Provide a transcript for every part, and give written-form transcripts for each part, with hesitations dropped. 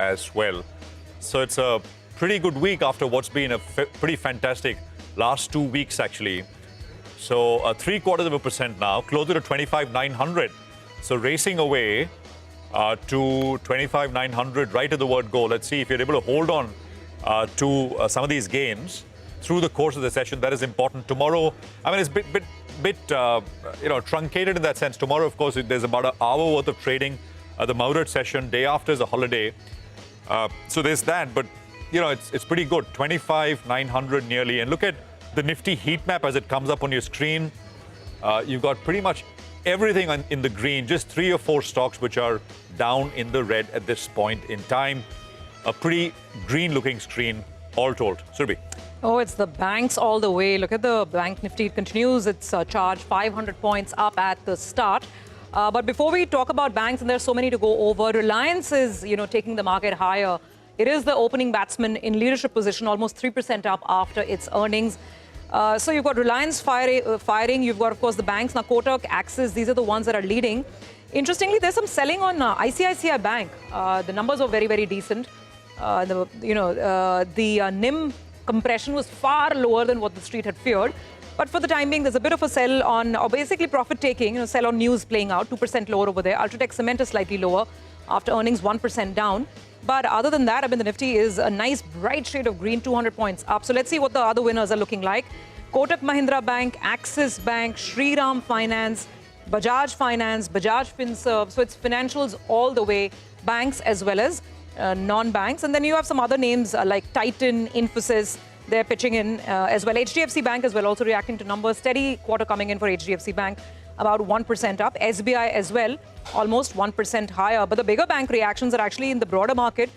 as well. So it's a pretty good week after what's been a pretty fantastic last 2 weeks, actually. So 0.75% now, closer to 25,900. So racing away to 25,900, right to the word go. Let's see if you're able to hold on to some of these gains through the course of the session. That is important. Tomorrow, I mean, it's bit truncated in that sense. Tomorrow, of course, there's about an hour worth of trading. The Muhurat session, day after is a holiday. So there's that, but it's pretty good. 25,900 nearly. And look at the Nifty heat map as it comes up on your screen. You've got pretty much everything in the green, just 3 or 4 stocks which are down in the red at this point in time. A pretty green-looking screen, all told. Surabhi. Oh, it's the banks all the way. Look at the bank Nifty. It continues its charge, 500 points up at the start. But before we talk about banks, and there's so many to go over, Reliance is, taking the market higher. It is the opening batsman in leadership position, almost 3% up after its earnings. So you've got Reliance firing. You've got, of course, the banks. Now, Kotak, Axis, these are the ones that are leading. Interestingly, there's some selling on ICICI Bank. The numbers are very, very decent. The NIM compression was far lower than what the street had feared. But for the time being, there's a bit of a sell on, or basically profit-taking, sell on news playing out, 2% lower over there. Ultratech Cement is slightly lower after earnings, 1% down. But other than that, I mean, the Nifty is a nice bright shade of green, 200 points up. So let's see what the other winners are looking like. Kotak Mahindra Bank, Axis Bank, Shriram Finance, Bajaj Finance, Bajaj Finserv. So it's financials all the way, banks as well as non-banks. And then you have some other names like Titan, Infosys. They're pitching in as well. HDFC Bank as well, also reacting to numbers. Steady quarter coming in for HDFC Bank, about 1% up. SBI as well, almost 1% higher. But the bigger bank reactions are actually in the broader market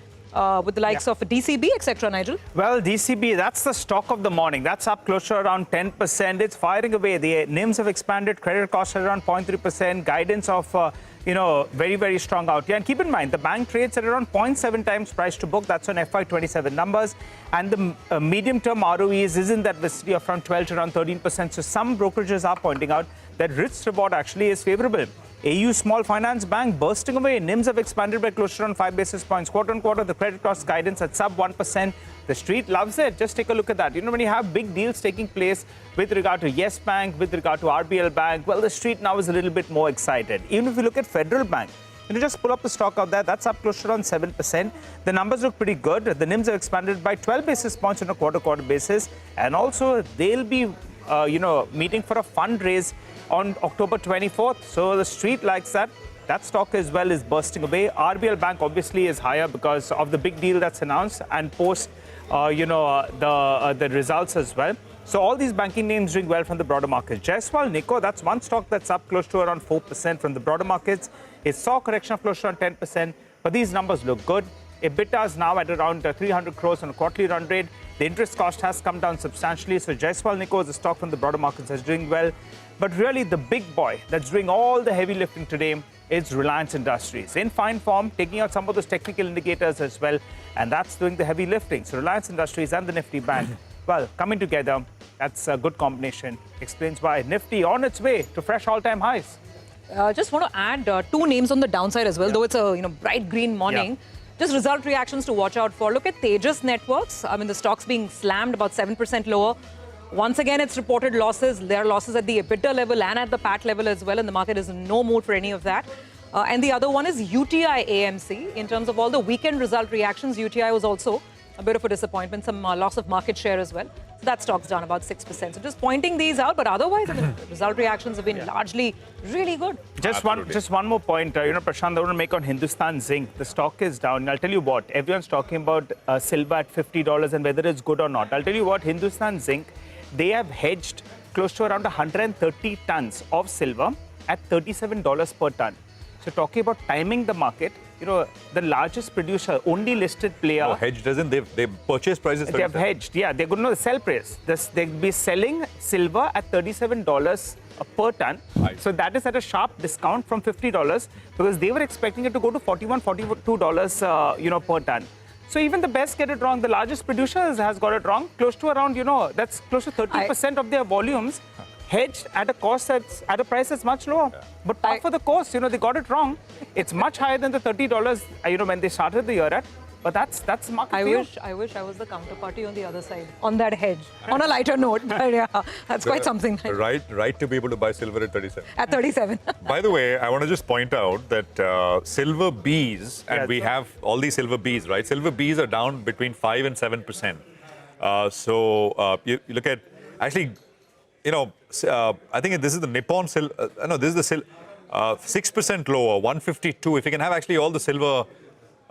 with the likes of DCB, etc., Nigel. Well, DCB, that's the stock of the morning. That's up close to around 10%. It's firing away. The NIMs have expanded. Credit costs are around 0.3%. Guidance of very, very strong out here. And keep in mind, the bank trades at around 0.7 times price to book. That's on FY27 numbers. And the medium-term ROEs is in that vicinity of around 12 to around 13%. So some brokerages are pointing out that risk-reward actually is favorable. AU Small Finance Bank bursting away. NIMs have expanded by close to around 5 basis points. Quarter on quarter, the credit cost guidance at sub 1%. The street loves it. Just take a look at that. When you have big deals taking place with regard to Yes Bank, with regard to RBL Bank, well, the street now is a little bit more excited. Even if you look at Federal Bank, just pull up the stock out there. That's up close to around 7%. The numbers look pretty good. The NIMs have expanded by 12 basis points on a quarter-quarter basis. And also, they'll be, meeting for a fundraise on October 24th. So the street likes that. That stock as well is bursting away. RBL Bank obviously is higher because of the big deal that's announced and post, the results as well. So all these banking names doing well from the broader market. Jaiswal Nico, that's one stock that's up close to around 4% from the broader markets. It saw a correction of close to around 10%, but these numbers look good. EBITDA is now at around 300 crores on a quarterly run rate. The interest cost has come down substantially. So Jaiswal Nico is a stock from the broader markets that's doing well. But really the big boy that's doing all the heavy lifting today is Reliance Industries. In fine form, taking out some of those technical indicators as well. And that's doing the heavy lifting. So Reliance Industries and the Nifty Bank, well, coming together, that's a good combination. Explains why Nifty on its way to fresh all-time highs. Just want to add 2 names on the downside as well, though it's a bright green morning. Just result reactions to watch out for. Look at Tejas Networks. I mean, the stock's being slammed about 7% lower. Once again, it's reported losses. There are losses at the EBITDA level and at the PAT level as well, and the market is in no mood for any of that. And the other one is UTI AMC. In terms of all the weekend result reactions, UTI was also a bit of a disappointment, some loss of market share as well. So that stock's down about 6%. So just pointing these out, but otherwise, I mean, result reactions have been largely really good. Just one more point, Prashant, I want to make on Hindustan Zinc. The stock is down. I'll tell you what, everyone's talking about silver at $50 and whether it's good or not. I'll tell you what, Hindustan Zinc, they have hedged close to around 130 tons of silver at $37 per ton. So talking about timing the market, the largest producer, only listed player. No, hedged doesn't. They purchase prices. They have hedged. Yeah, they're going to know the sell price. They'll be selling silver at $37 per ton. Right. So that is at a sharp discount from $50 because they were expecting it to go to $41, $42, per ton. So even the best get it wrong. The largest producer has got it wrong. Close to around, that's close to 30% of their volumes hedged at a cost at a price that's much lower. But par for the course, they got it wrong. It's much higher than the $30, when they started the year at. But that's the market I view. wish I was the counterparty on the other side, on that hedge. On a lighter note, but yeah, that's quite something. Right to be able to buy silver at 37. At 37. By the way, I want to just point out that silver Bs, and Yeah, we have all these silver Bs, right? Silver Bs are down between 5 and 7%. You look at, actually, I think this is the Nippon silver. No, this is the silver. 6% lower, 152. If you can have actually all the silver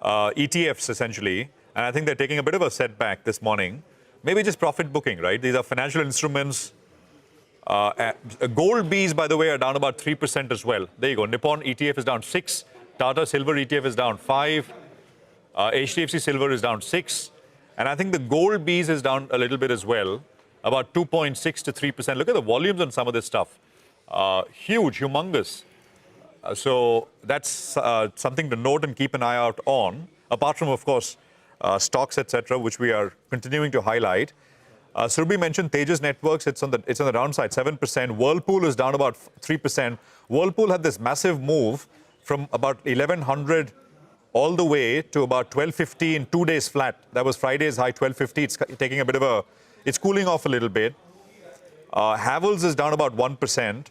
ETFs essentially, and I think they're taking a bit of a setback this morning. Maybe just profit booking, right? These are financial instruments. Gold Bs, by the way, are down about 3% as well. There you go. Nippon ETF is down 6. Tata Silver ETF is down 5. HDFC Silver is down 6. And I think the Gold Bs is down a little bit as well, about 2.6 to 3%. Look at the volumes on some of this stuff. Huge, humongous. So that's something to note and keep an eye out on, apart from, of course, stocks, etc., which we are continuing to highlight. Surabhi mentioned Tejas Networks. It's on the downside, 7%. Whirlpool is down about 3%. Whirlpool had this massive move from about 1,100 all the way to about 1,250 in 2 days flat. That was Friday's high, 1,250. It's taking a bit of it's cooling off a little bit. Havells is down about 1%.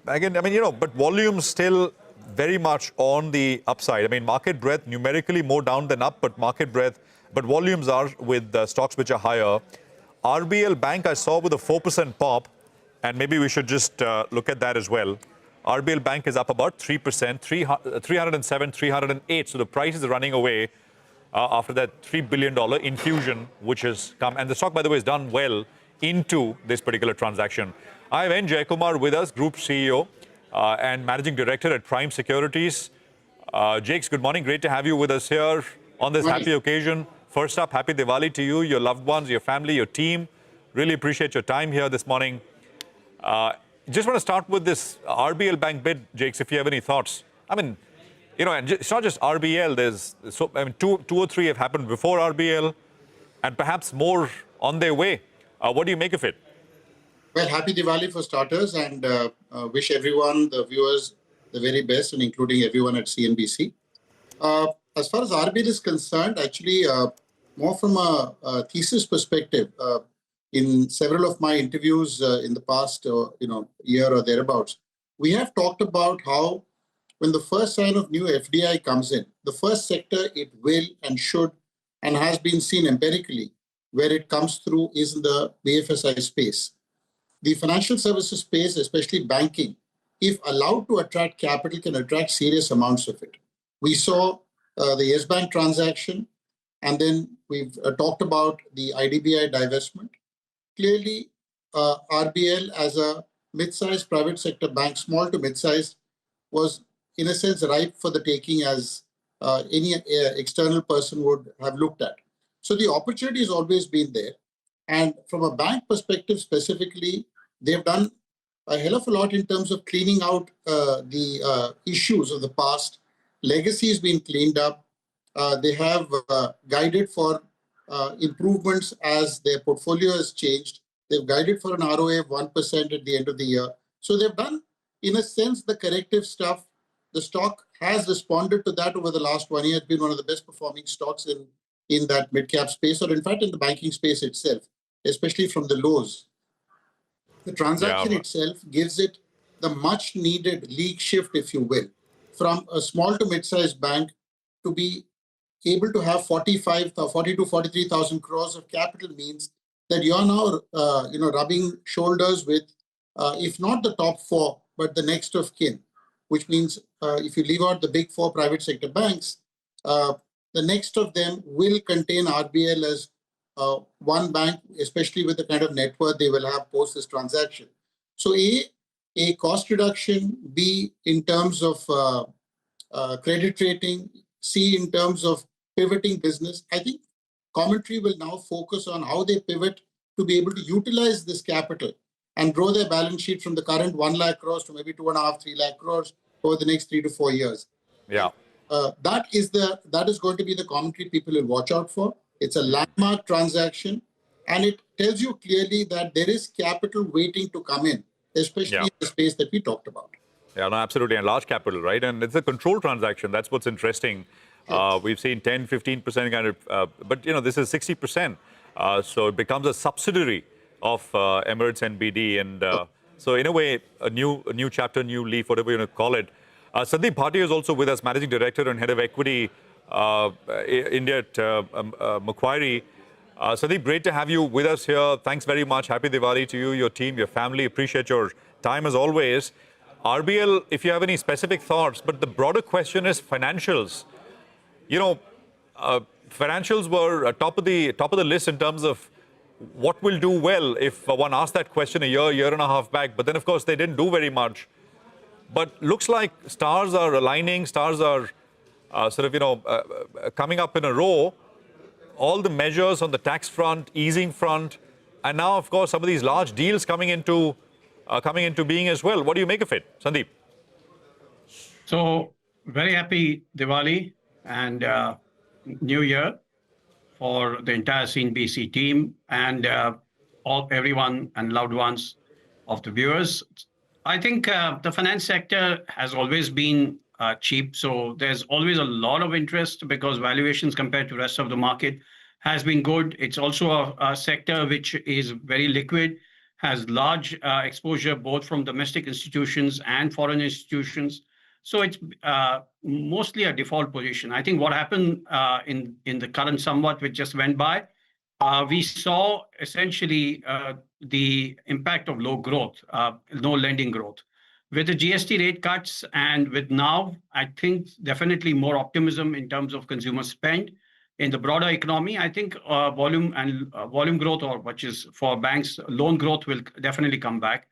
Again, but volumes still very much on the upside. I mean, market breadth numerically more down than up, but volumes are with stocks which are higher. RBL Bank I saw with a 4% pop, and maybe we should just look at that as well. RBL Bank is up about 3%, 307, 308. So the price is running away after that $3 billion infusion, which has come. And the stock, by the way, is done well into this particular transaction. I have N. Jayakumar with us, Group CEO and Managing Director at Prime Securities. Jakes, good morning. Great to have you with us here on this happy occasion. First up, happy Diwali to you, your loved ones, your family, your team. Really appreciate your time here this morning. Just want to start with this RBL Bank bid, Jakes, if you have any thoughts. And it's not just RBL. There's two or three have happened before RBL, and perhaps more on their way. What do you make of it? Well, happy Diwali for starters, and wish everyone, the viewers, the very best, and including everyone at CNBC. As far as RBL is concerned, actually, more from a thesis perspective, in several of my interviews in the past, year or thereabouts, we have talked about how when the first sign of new FDI comes in, the first sector it will and should and has been seen empirically where it comes through is in the BFSI space. The financial services space, especially banking, if allowed to attract capital, can attract serious amounts of it. We saw the Yes Bank transaction, and then we've talked about the IDBI divestment. Clearly, RBL as a mid-sized private sector bank, small to mid-sized, was in a sense ripe for the taking as any external person would have looked at. So the opportunity has always been there. And from a bank perspective specifically, they've done a hell of a lot in terms of cleaning out the issues of the past. Legacy has been cleaned up. They have guided for improvements as their portfolio has changed. They've guided for an ROA of 1% at the end of the year. So they've done, in a sense, the corrective stuff. The stock has responded to that over the last 1 year. It's been one of the best performing stocks in that mid-cap space, or in fact in the banking space itself, especially from the lows. The transaction itself gives it the much needed league shift, if you will, from a small to mid-sized bank to be able to have 40 to 43,000 crores of capital means that you are now, rubbing shoulders with, if not the top four, but the next of kin, which means if you leave out the big four private sector banks, the next of them will contain RBL as one bank, especially with the kind of net worth they will have post this transaction. So A, cost reduction, B, in terms of credit rating, C, in terms of pivoting business. I think commentary will now focus on how they pivot to be able to utilize this capital and grow their balance sheet from the current 1 lakh crores to maybe 2.5, 3 lakh crores over the next 3 to 4 years. Yeah. That is going to be the commentary people will watch out for. It's a landmark transaction, and it tells you clearly that there is capital waiting to come in, especially in the space that we talked about. Yeah, no, absolutely. And large capital, right? And it's a control transaction. That's what's interesting. We've seen 10, 15% kind of, but this is 60%. So it becomes a subsidiary of Emirates NBD, and so in a way, a new chapter, new leaf, whatever you want to call it. Sandeep Bhatia is also with us, Managing Director and Head of Equity India at Macquarie. Sandeep, great to have you with us here. Thanks very much. Happy Diwali to you, your team, your family. Appreciate your time as always. RBL, if you have any specific thoughts, but the broader question is financials. Financials were top of the list in terms of what will do well if one asked that question a year and a half back. But then, of course, they didn't do very much. But looks like stars are aligning, stars are coming up in a row. All the measures on the tax front, easing front, and now, of course, some of these large deals coming into being as well. What do you make of it, Sandeep? So, very happy Diwali and New Year for the entire CNBC team and everyone and loved ones of the viewers. I think the finance sector has always been cheap, so there's always a lot of interest because valuations compared to the rest of the market has been good. It's also a sector which is very liquid, has large exposure both from domestic institutions and foreign institutions. So it's mostly a default position. I think what happened in the current somewhat which just went by, we saw essentially the impact of low growth, no lending growth. With the GST rate cuts and with now, I think definitely more optimism in terms of consumer spend in the broader economy. I think volume growth, or which is for banks, loan growth will definitely come back.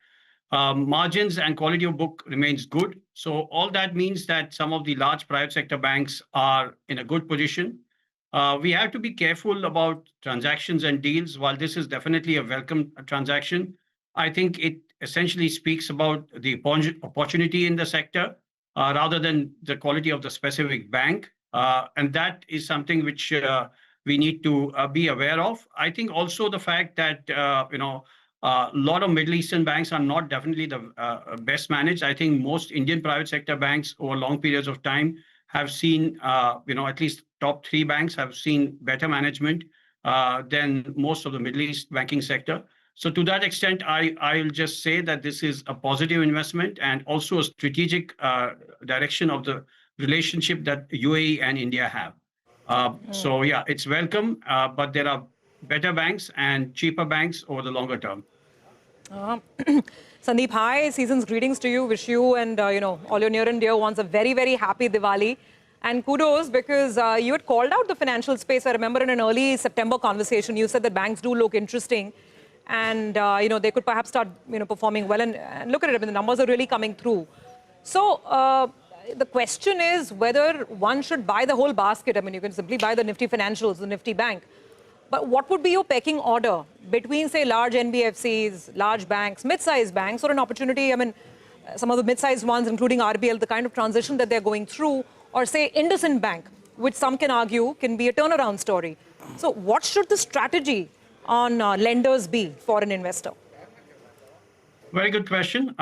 Margins and quality of book remains good. So all that means that some of the large private sector banks are in a good position. We have to be careful about transactions and deals. While this is definitely a welcome transaction, I think it essentially speaks about the opportunity in the sector rather than the quality of the specific bank. And that is something which we need to be aware of. I think also the fact that, a lot of Middle Eastern banks are not definitely the best managed. I think most Indian private sector banks over long periods of time have seen, at least top 3 banks have seen better management than most of the Middle East banking sector. So to that extent, I'll just say that this is a positive investment and also a strategic direction of the relationship that UAE and India have. So yeah, it's welcome, but there are better banks and cheaper banks over the longer term. Sandeep, hi, season's greetings to you. Wish you and all your near and dear ones a very, very happy Diwali. And kudos because you had called out the financial space. I remember in an early September conversation, you said that banks do look interesting. And, they could perhaps start, performing well. And look at it, I mean, the numbers are really coming through. So the question is whether one should buy the whole basket. I mean, you can simply buy the Nifty financials, the Nifty bank. But what would be your pecking order between, say, large NBFCs, large banks, mid-sized banks, or an opportunity, I mean, some of the mid-sized ones, including RBL, the kind of transition that they're going through, or say IndusInd Bank, which some can argue can be a turnaround story. So what should the strategy on lenders be for an investor? Very good question.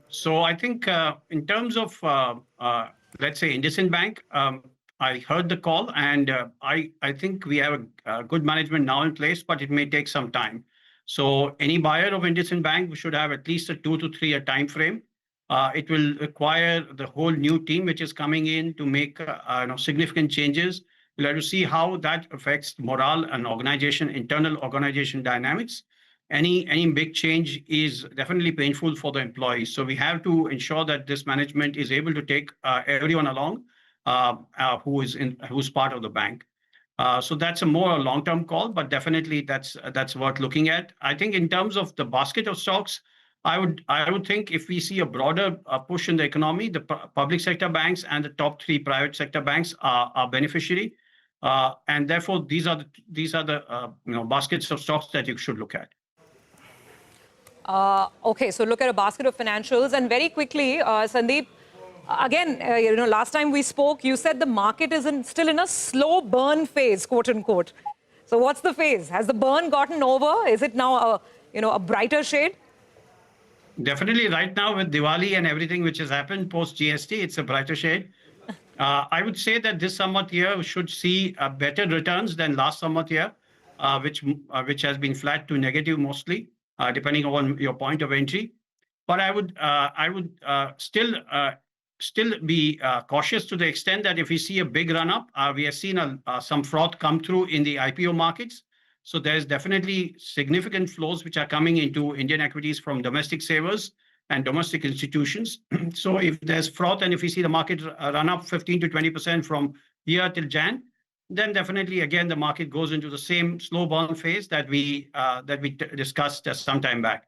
So I think in terms of, let's say, IndusInd Bank, I heard the call, and I think we have a good management now in place, but it may take some time. So any buyer of IndusInd Bank should have at least a 2 to 3 year time frame. It will require the whole new team which is coming in to make significant changes. We'll have to see how that affects morale and internal organization dynamics. Any big change is definitely painful for the employees. So we have to ensure that this management is able to take everyone along who's part of the bank. So that's a more long-term call, but definitely that's worth looking at. I think in terms of the basket of stocks, I would think if we see a broader push in the economy, the public sector banks and the top 3 private sector banks are beneficiary, and therefore these are the baskets of stocks that you should look at. Okay, so look at a basket of financials, and very quickly, Sandeep. Again, last time we spoke, you said the market is still in a slow burn phase, quote unquote. So what's the phase? Has the burn gotten over? Is it now a brighter shade? Definitely right now with Diwali and everything which has happened post GST, it's a brighter shade. I would say that this somewhat year should see better returns than last somewhat year, which has been flat to negative mostly, depending on your point of entry. But I would still be cautious to the extent that if we see a big run up, we have seen some froth come through in the IPO markets. So there's definitely significant flows which are coming into Indian equities from domestic savers and domestic institutions. So if there's froth and if we see the market run up 15 to 20% from here till Jan, then definitely again the market goes into the same slow burn phase that we discussed some time back.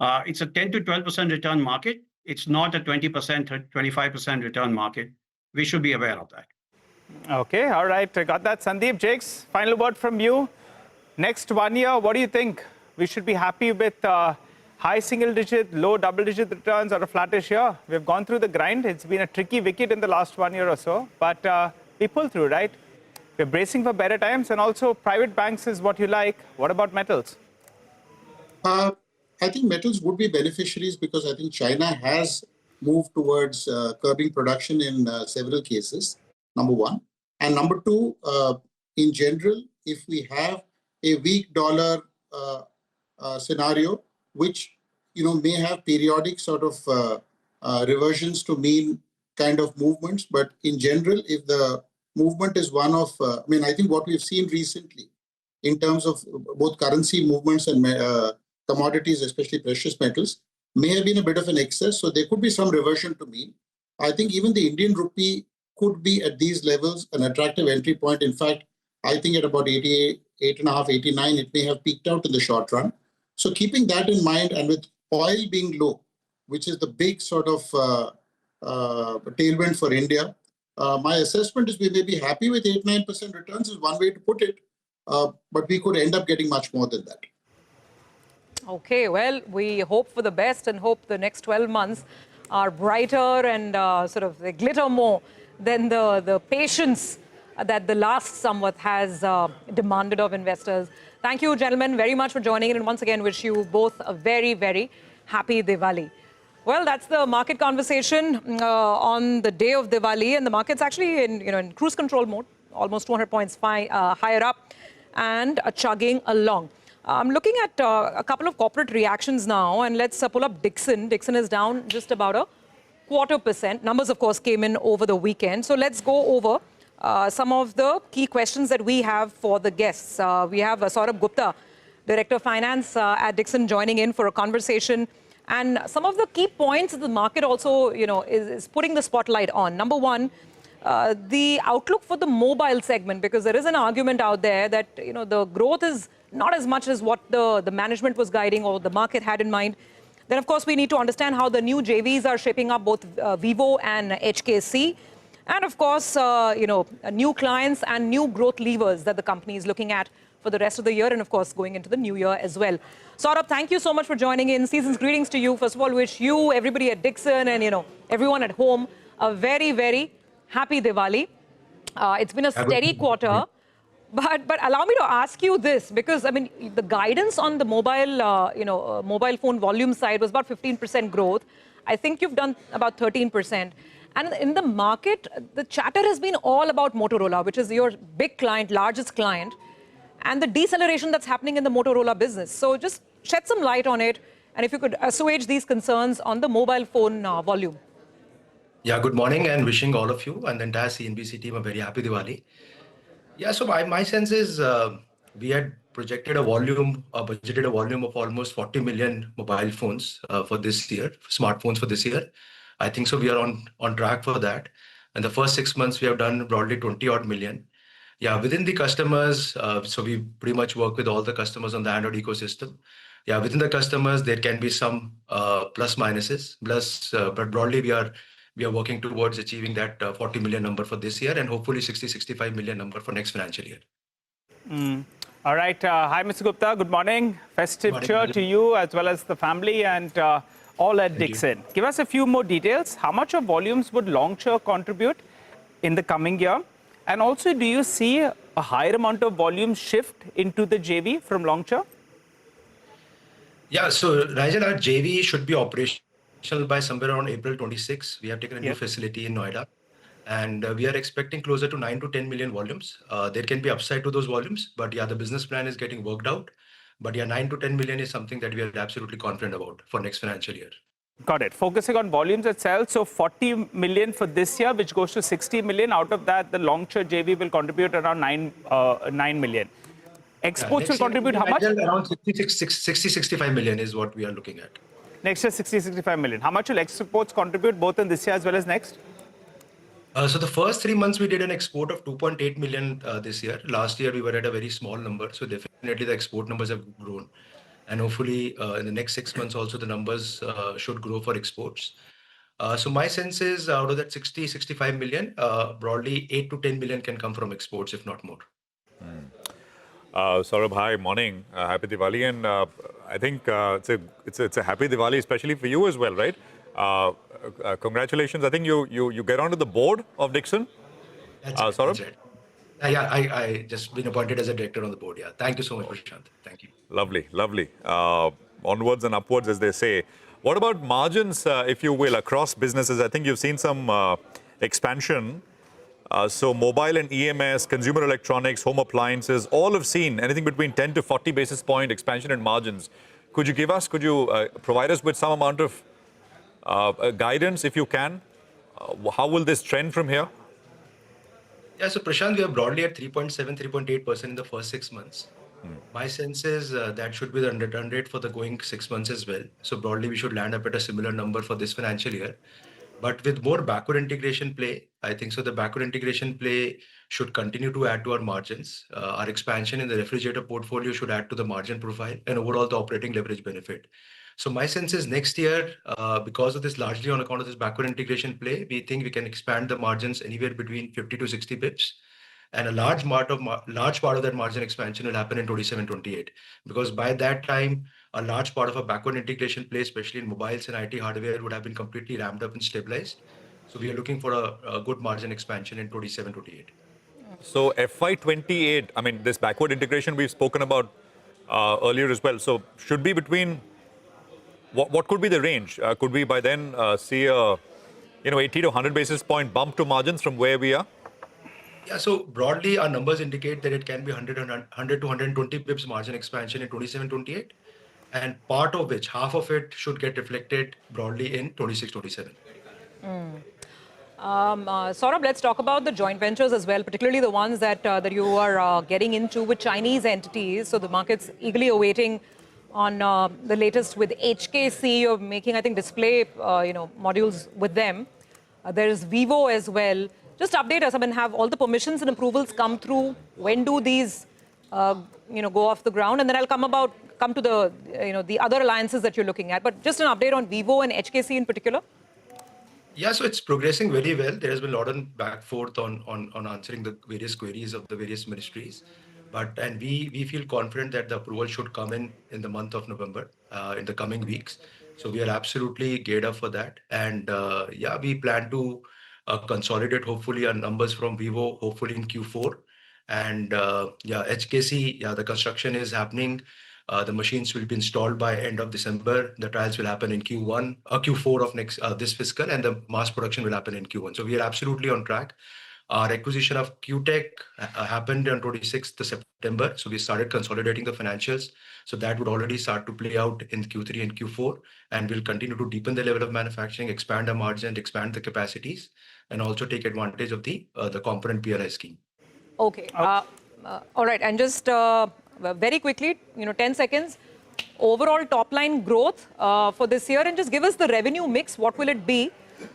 It's a 10 to 12% return market. It's not a 20%, 25% return market. We should be aware of that. Okay, all right. I got that. Sandeep, Jakes, final word from you. Next 1 year, what do you think? We should be happy with high single-digit, low double-digit returns or a flattish year? We've gone through the grind. It's been a tricky wicket in the last 1 year or so, but we pull through, right? We're bracing for better times, and also private banks is what you like. What about metals? I think metals would be beneficiaries because I think China has moved towards curbing production in several cases, number one. And number two, in general, if we have a weak dollar scenario, which may have periodic sort of reversions to mean kind of movements, but in general, if the movement is one of, I think what we've seen recently in terms of both currency movements and commodities, especially precious metals, may have been a bit of an excess. So there could be some reversion to mean. I think even the Indian rupee could be at these levels an attractive entry point. In fact, I think at about 88, 8.5, 89, it may have peaked out in the short run. So keeping that in mind, and with oil being low, which is the big sort of tailwind for India, my assessment is we may be happy with 8-9% returns is one way to put it, but we could end up getting much more than that. Okay, well, we hope for the best and hope the next 12 months are brighter and sort of they glitter more than the patience that the last somewhat has demanded of investors. Thank you, gentlemen, very much for joining in, and once again wish you both a very, very happy Diwali. Well, that's the market conversation on the day of Diwali, and the market's actually in cruise control mode, almost 200 points higher up and chugging along. I'm looking at a couple of corporate reactions now, and let's pull up Dixon. Dixon is down just about a 0.25%. Numbers, of course, came in over the weekend. So let's go over some of the key questions that we have for the guests. We have Saurabh Gupta, Director of Finance at Dixon, joining in for a conversation. And some of the key points that the market also, is putting the spotlight on. Number one, the outlook for the mobile segment, because there is an argument out there that, the growth is not as much as what the management was guiding or the market had in mind. Then, of course, we need to understand how the new JVs are shaping up, both Vivo and HKC. And, of course, new clients and new growth levers that the company is looking at for the rest of the year and, of course, going into the new year as well. Saurabh, thank you so much for joining in. Season's greetings to you. First of all, wish you, everybody at Dixon and, everyone at home a very, very happy Diwali. It's been a steady quarter. But allow me to ask you this, because, the guidance on the mobile, mobile phone volume side was about 15% growth. I think you've done about 13%. And in the market, the chatter has been all about Motorola, which is your big client, largest client, and the deceleration that's happening in the Motorola business. So just shed some light on it, and if you could assuage these concerns on the mobile phone volume. Yeah, good morning, and wishing all of you and the entire CNBC team a very happy Diwali. Yeah, so my sense is we had projected a volume, budgeted a volume of almost 40 million mobile phones for this year, smartphones for this year. I think so we are on track for that. And the first 6 months we have done broadly 20 odd million. Yeah, within the customers, so we pretty much work with all the customers on the Android ecosystem. Yeah, within the customers, there can be some plus minuses, but broadly we are working towards achieving that 40 million number for this year and hopefully 60-65 million number for next financial year. All right. Hi, Mr. Gupta. Good morning. Festive cheer to you as well as the family and all at Dixon. Give us a few more details. How much of volumes would Longcheer contribute in the coming year? And also, do you see a higher amount of volume shift into the JV from Longcheer? Yeah, so Rajan, our JV should be operational by somewhere around April 26. We have taken a new facility in Noida. And we are expecting closer to 9 to 10 million volumes. There can be upside to those volumes, but yeah, the business plan is getting worked out. But yeah, 9 to 10 million is something that we are absolutely confident about for next financial year. Got it. Focusing on volumes itself, so 40 million for this year, which goes to 60 million. Out of that, the Longcheer JV will contribute around 9 million. Exports will contribute how much? Around 65 million is what we are looking at. Next year, 65 million. How much will exports contribute both in this year as well as next? So the first 3 months, we did an export of 2.8 million this year. Last year, we were at a very small number. So definitely the export numbers have grown. And hopefully in the next 6 months also, the numbers should grow for exports. So my sense is out of that 65 million, broadly 8 to 10 million can come from exports, if not more. Saurabh, hi, morning. Happy Diwali. And I think it's a happy Diwali, especially for you as well, right? Congratulations. I think you get onto the board of Dixon. That's Saurabh? right. Yeah, I just been appointed as a director on the board. Yeah, thank you so much, Prashant. Thank you. Lovely, lovely. Onwards and upwards, as they say. What about margins, if you will, across businesses? I think you've seen some expansion. So mobile and EMS, consumer electronics, home appliances, all have seen anything between 10 to 40 basis point expansion in margins. Could you provide us with some amount of guidance, if you can? How will this trend from here? Yeah, so Prashant, we are broadly at 3.7, 3.8% in the first 6 months. My sense is that should be the run rate for the going 6 months as well. So broadly, we should land up at a similar number for this financial year. But with more backward integration play, I think so the backward integration play should continue to add to our margins. Our expansion in the refrigerator portfolio should add to the margin profile and overall the operating leverage benefit. So my sense is next year, because of this largely on account of this backward integration play, we think we can expand the margins anywhere between 50 to 60 pips. And a large part of that margin expansion will happen in 27-28, because by that time, a large part of a backward integration play, especially in mobiles and IT hardware, would have been completely ramped up and stabilized. So we are looking for a good margin expansion in 27-28. So FY28, I mean, this backward integration we've spoken about earlier as well. So should be between, what could be the range? Could we by then see a 80 to 100 basis point bump to margins from where we are? Yeah, so broadly, our numbers indicate that it can be 100 to 120 pips margin expansion in 27-28, and part of which, half of it should get reflected broadly in 26-27. Saurabh, let's talk about the joint ventures as well, particularly the ones that you are getting into with Chinese entities. So the market's eagerly awaiting on the latest with HKC. You're making, I think, display modules with them. There's Vivo as well. Just update us. I mean, have all the permissions and approvals come through? When do these, go off the ground? And then I'll come to the, the other alliances that you're looking at. But just an update on Vivo and HKC in particular. Yeah, so it's progressing very well. There has been a lot of back forth on answering the various queries of the various ministries. And we feel confident that the approval should come in the month of November, in the coming weeks. So we are absolutely geared up for that. And we plan to consolidate hopefully our numbers from Vivo, hopefully in Q4. And HKC, the construction is happening. The machines will be installed by end of December. The trials will happen in Q4 of this fiscal, and the mass production will happen in Q1. So we are absolutely on track. Our acquisition of QTech happened on 26th September. So we started consolidating the financials. So that would already start to play out in Q3 and Q4. And we'll continue to deepen the level of manufacturing, expand our margin, expand the capacities, and also take advantage of the component PLI scheme. Okay. All right. And just very quickly, 10 seconds, overall top line growth for this year, and just give us the revenue mix. What will it be?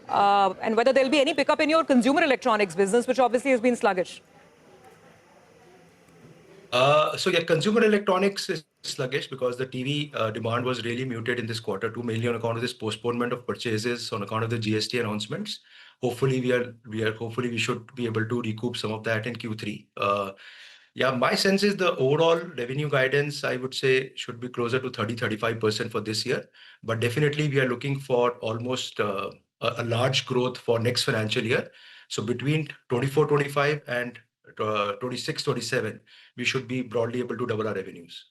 And whether there'll be any pickup in your consumer electronics business, which obviously has been sluggish. Consumer electronics is sluggish because the TV demand was really muted in this quarter, mainly on account of this postponement of purchases on account of the GST announcements. Hopefully, we should be able to recoup some of that in Q3. My sense is the overall revenue guidance, I would say, should be closer to 30-35% for this year. But definitely, we are looking for almost a large growth for next financial year. So between 24-25 and 26-27, we should be broadly able to double our revenues.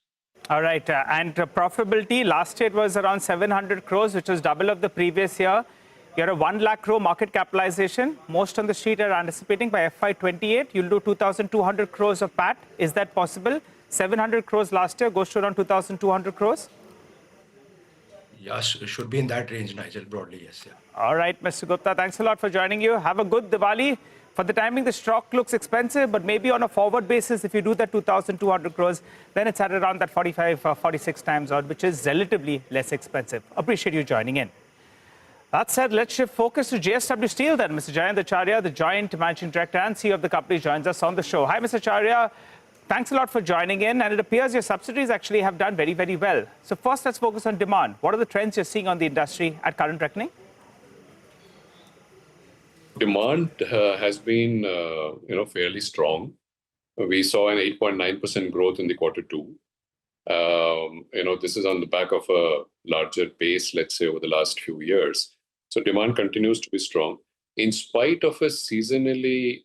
All right. And profitability, last year it was around 700 crores, which was double of the previous year. You're a 1 lakh crore market capitalization. Most on the street are anticipating by FY28, you'll do 2,200 crores of PAT. Is that possible? 700 crores last year goes to around 2,200 crores. Yes, it should be in that range, Nigel, broadly, yes. Yeah. All right, Mr. Gupta, thanks a lot for joining you. Have a good Diwali. For the timing, the stock looks expensive, but maybe on a forward basis, if you do that 2,200 crores, then it's at around that 45, 46 times out, which is relatively less expensive. Appreciate you joining in. That said, let's shift focus to JSW Steel then. Mr. Jayant Acharya, the Joint Managing Director and CEO of the company, joins us on the show. Hi, Mr. Acharya. Thanks a lot for joining in. And it appears your subsidiaries actually have done very, very well. So first, let's focus on demand. What are the trends you're seeing on the industry at current reckoning? Demand has been, fairly strong. We saw an 8.9% growth in the quarter two. This is on the back of a larger base, let's say, over the last few years. So demand continues to be strong in spite of a seasonally,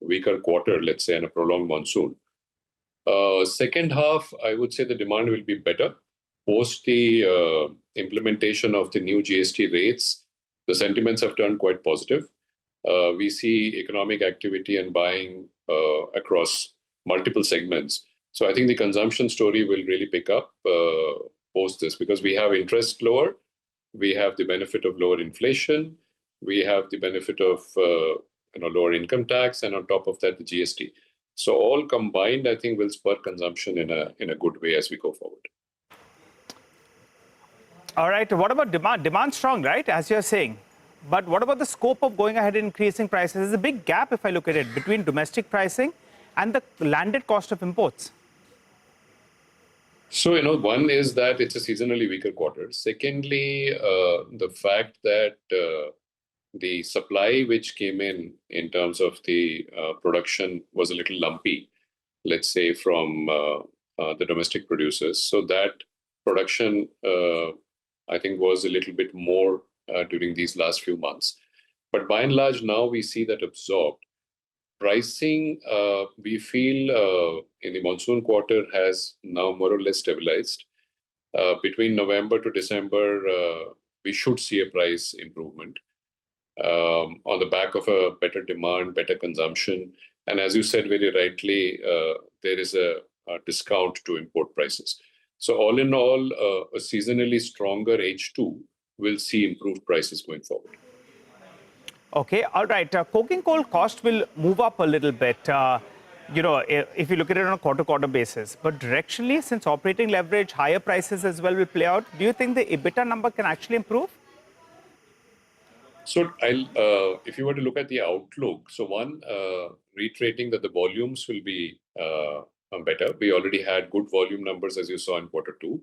weaker quarter, let's say, and a prolonged monsoon. Second half, I would say the demand will be better. Post the implementation of the new GST rates, the sentiments have turned quite positive. We see economic activity and buying across multiple segments. So I think the consumption story will really pick up post this because we have interest lower, we have the benefit of lower inflation, we have the benefit of lower income tax, and on top of that, the GST. So all combined, I think, will spur consumption in a good way as we go forward. All right. What about demand? Demand's strong, right? As you're saying. But what about the scope of going ahead and increasing prices? There's a big gap, if I look at it, between domestic pricing and the landed cost of imports. So, one is that it's a seasonally weaker quarter. Secondly, the fact that the supply which came in terms of the production was a little lumpy, let's say, from the domestic producers. So that production, I think, was a little bit more during these last few months. But by and large, now we see that absorbed. Pricing, we feel in the monsoon quarter has now more or less stabilized. Between November to December, we should see a price improvement on the back of a better demand, better consumption. And as you said very rightly, there is a discount to import prices. So all in all, a seasonally stronger H2 will see improved prices going forward. Okay, all right. Coking coal cost will move up a little bit, if you look at it on a quarter-to-quarter basis. But directionally, since operating leverage, higher prices as well will play out, do you think the EBITDA number can actually improve? So if you were to look at the outlook, so one, reiterating that the volumes will be better. We already had good volume numbers, as you saw in quarter two.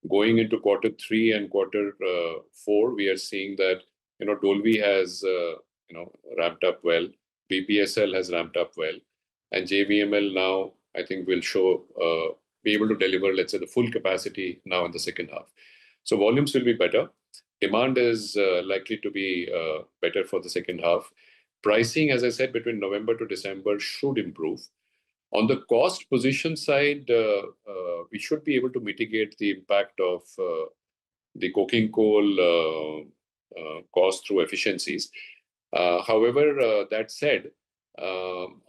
Going into quarter three and quarter four, we are seeing that Dolvi has ramped up well, BPSL has ramped up well, and JVML now I think will be able to deliver, let's say, the full capacity now in the second half. So volumes will be better. Demand is likely to be better for the second half. Pricing, as I said, between November to December should improve. On the cost position side, we should be able to mitigate the impact of the coking coal cost through efficiencies. However, that said,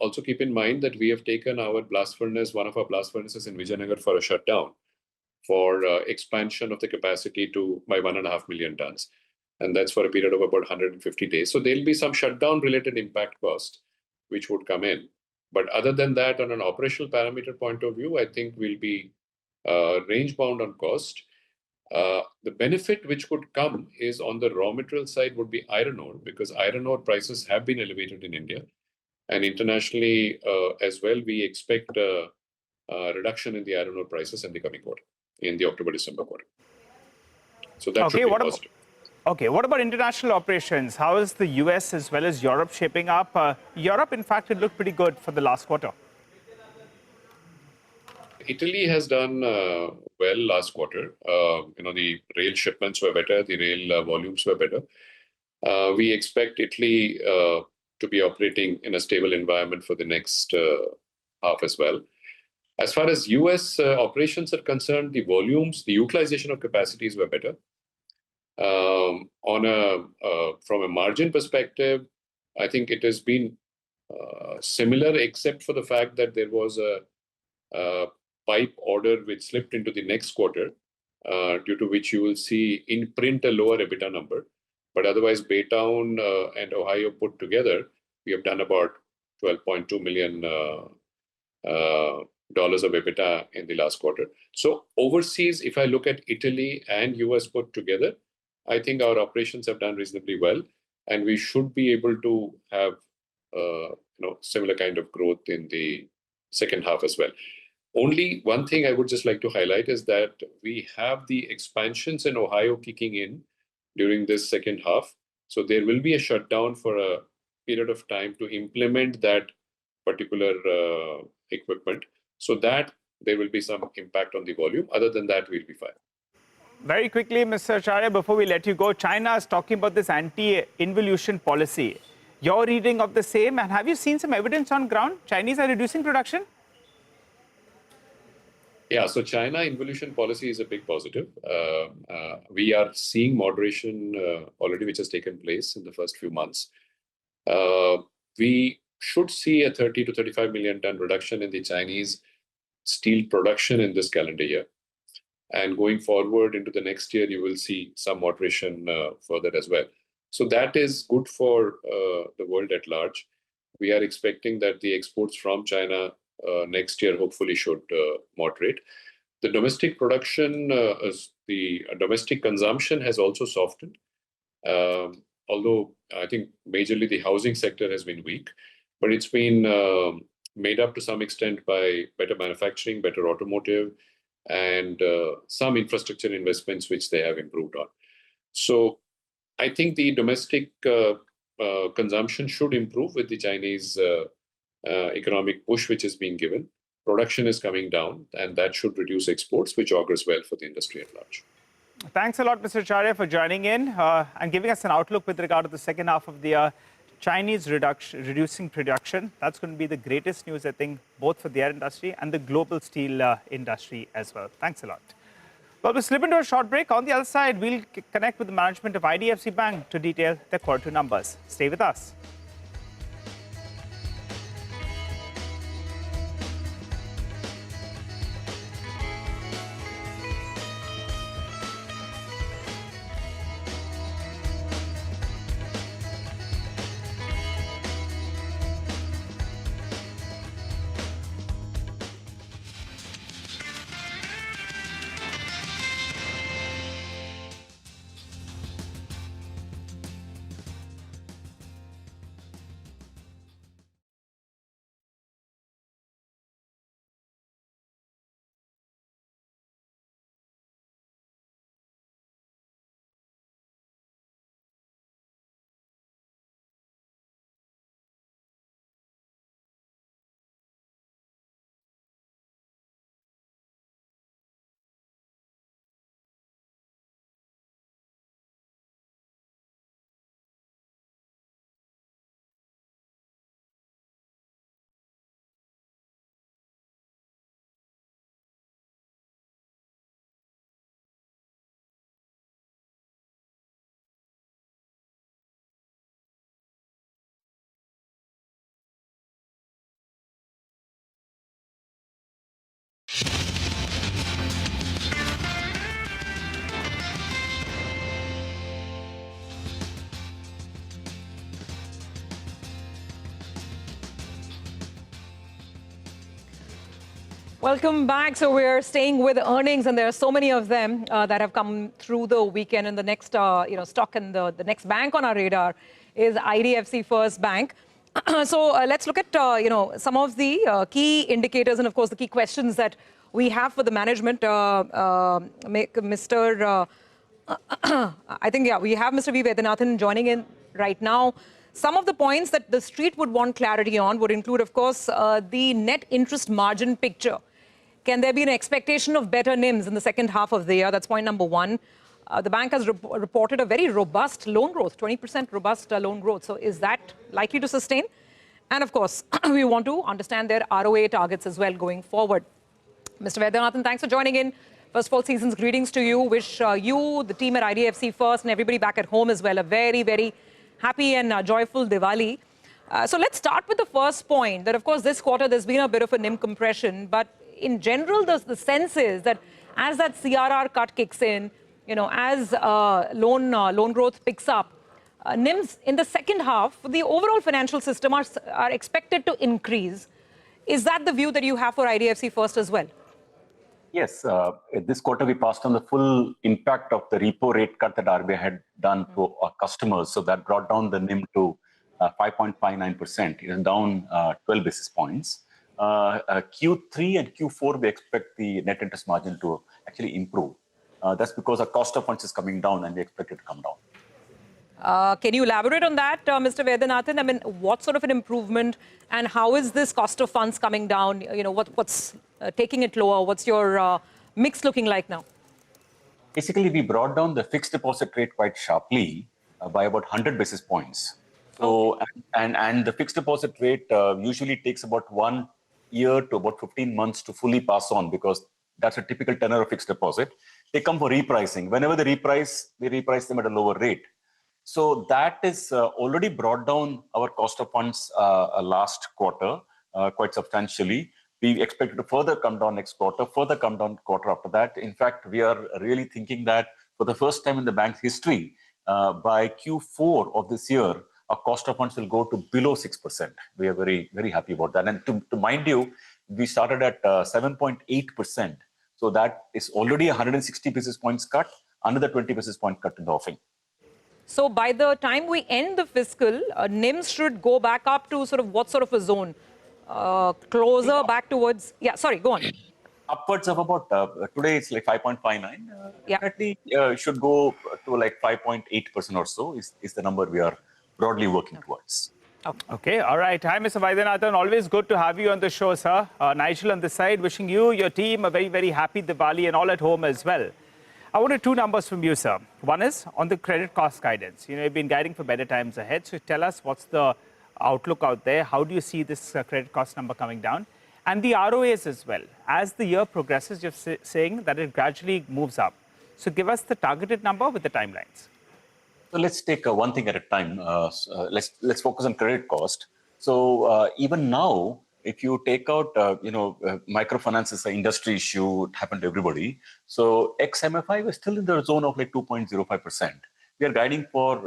also keep in mind that we have taken our blast furnace, one of our blast furnaces in Vijayanagar, for a shutdown for expansion of the capacity by 1.5 million tons. And that's for a period of about 150 days. So there'll be some shutdown related impact cost which would come in. But other than that, on an operational parameter point of view, I think we'll be range bound on cost. The benefit which could come is on the raw material side would be iron ore, because iron ore prices have been elevated in India. And internationally as well, we expect a reduction in the iron ore prices in the coming quarter, in the October-December quarter. So that should be positive. Okay, what about international operations? How is the US as well as Europe shaping up? Europe, in fact, it looked pretty good for the last quarter. Italy has done well last quarter. The rail shipments were better, the rail volumes were better. We expect Italy to be operating in a stable environment for the next half as well. As far as US operations are concerned, the volumes, the utilization of capacities were better. From a margin perspective, I think it has been similar, except for the fact that there was a pipe order which slipped into the next quarter, due to which you will see in print a lower EBITDA number. But otherwise, Baytown and Ohio put together, we have done about $12.2 million dollars of EBITDA in the last quarter. So overseas, if I look at Italy and US put together, I think our operations have done reasonably well, and we should be able to have similar kind of growth in the second half as well. Only one thing I would just like to highlight is that we have the expansions in Ohio kicking in during this second half. So there will be a shutdown for a period of time to implement that particular equipment, so that there will be some impact on the volume. Other than that, we'll be fine. Very quickly, Mr. Acharya, before we let you go, China is talking about this anti-involution policy. Your reading of the same, and have you seen some evidence on ground? Chinese are reducing production? Yeah, so China involution policy is a big positive. We are seeing moderation already, which has taken place in the first few months. We should see a 30 to 35 million ton reduction in the Chinese steel production in this calendar year. And going forward into the next year, you will see some moderation further as well. So that is good for the world at large. We are expecting that the exports from China next year hopefully should moderate. The domestic production, the domestic consumption has also softened. Although I think majorly the housing sector has been weak, but it's been made up to some extent by better manufacturing, better automotive, and some infrastructure investments which they have improved on. So I think the domestic consumption should improve with the Chinese economic push which is being given. Production is coming down, and that should reduce exports, which augurs well for the industry at large. Thanks a lot, Mr. Acharya, for joining in and giving us an outlook with regard to the second half of the year. Chinese reducing production. That's going to be the greatest news, I think, both for their industry and the global steel industry as well. Thanks a lot. Well, we'll slip into a short break. On the other side, we'll connect with the management of IDFC Bank to detail their quarter numbers. Stay with us. Welcome back. So we're staying with earnings, and there are so many of them that have come through the weekend. And the next, stock and the next bank on our radar is IDFC First Bank. So let's look at, some of the key indicators and, of course, the key questions that we have for the management. Mr. I think, we have Mr. V. Vaidyanathan joining in right now. Some of the points that the street would want clarity on would include, of course, the net interest margin picture. Can there be an expectation of better NIMs in the second half of the year? That's point number one. The bank has reported a very robust loan growth, 20% robust loan growth. So is that likely to sustain? And of course, we want to understand their ROA targets as well going forward. Mr. Vaidyanathan, thanks for joining in. First of all, season's greetings to you. Wish you, the team at IDFC First, and everybody back at home as well, a very, very happy and joyful Diwali. So let's start with the first point, that of course this quarter there's been a bit of a NIM compression, but in general the sense is that as that CRR cut kicks in, as loan growth picks up, NIMs in the second half, the overall financial system are expected to increase. Is that the view that you have for IDFC First as well? Yes, this quarter we passed on the full impact of the repo rate cut that RBI had done to our customers. So that brought down the NIM to 5.59%. It is down 12 basis points. Q3 and Q4, we expect the net interest margin to actually improve. That's because our cost of funds is coming down and we expect it to come down. Can you elaborate on that, Mr. Vedanathan? I mean, what sort of an improvement and how is this cost of funds coming down? What's taking it lower? What's your mix looking like now? Basically, we brought down the fixed deposit rate quite sharply by about 100 basis points. So, and the fixed deposit rate usually takes about 1 year to about 15 months to fully pass on because that's a typical tenor of fixed deposit. They come for repricing. Whenever they reprice them at a lower rate. So that is already brought down our cost of funds last quarter quite substantially. We expect it to further come down next quarter, further come down quarter after that. In fact, we are really thinking that for the first time in the bank's history, by Q4 of this year, our cost of funds will go to below 6%. We are very, very happy about that. And to mind you, we started at 7.8%. So that is already 160 basis points cut, another 20 basis point cut in the offing. So by the time we end the fiscal, NIMs should go back up to sort of what sort of a zone? Closer back towards, yeah, sorry, go on. Upwards of about, today it's like 5.59. Definitely should go to like 5.8% or so is the number we are broadly working towards. Okay, all right. Hi, Mr. Vaidyanathan. Always good to have you on the show, sir. Nigel on this side, wishing you, your team, a very, very happy Diwali and all at home as well. I wanted 2 numbers from you, sir. One is on the credit cost guidance. You've been guiding for better times ahead. So tell us what's the outlook out there. How do you see this credit cost number coming down? And the ROAs as well. As the year progresses, you're saying that it gradually moves up. So give us the targeted number with the timelines. So let's take one thing at a time. Let's focus on credit cost. So even now, if you take out, microfinance is an industry issue. It happened to everybody. So ex-MFI was still in the zone of like 2.05%. We are guiding for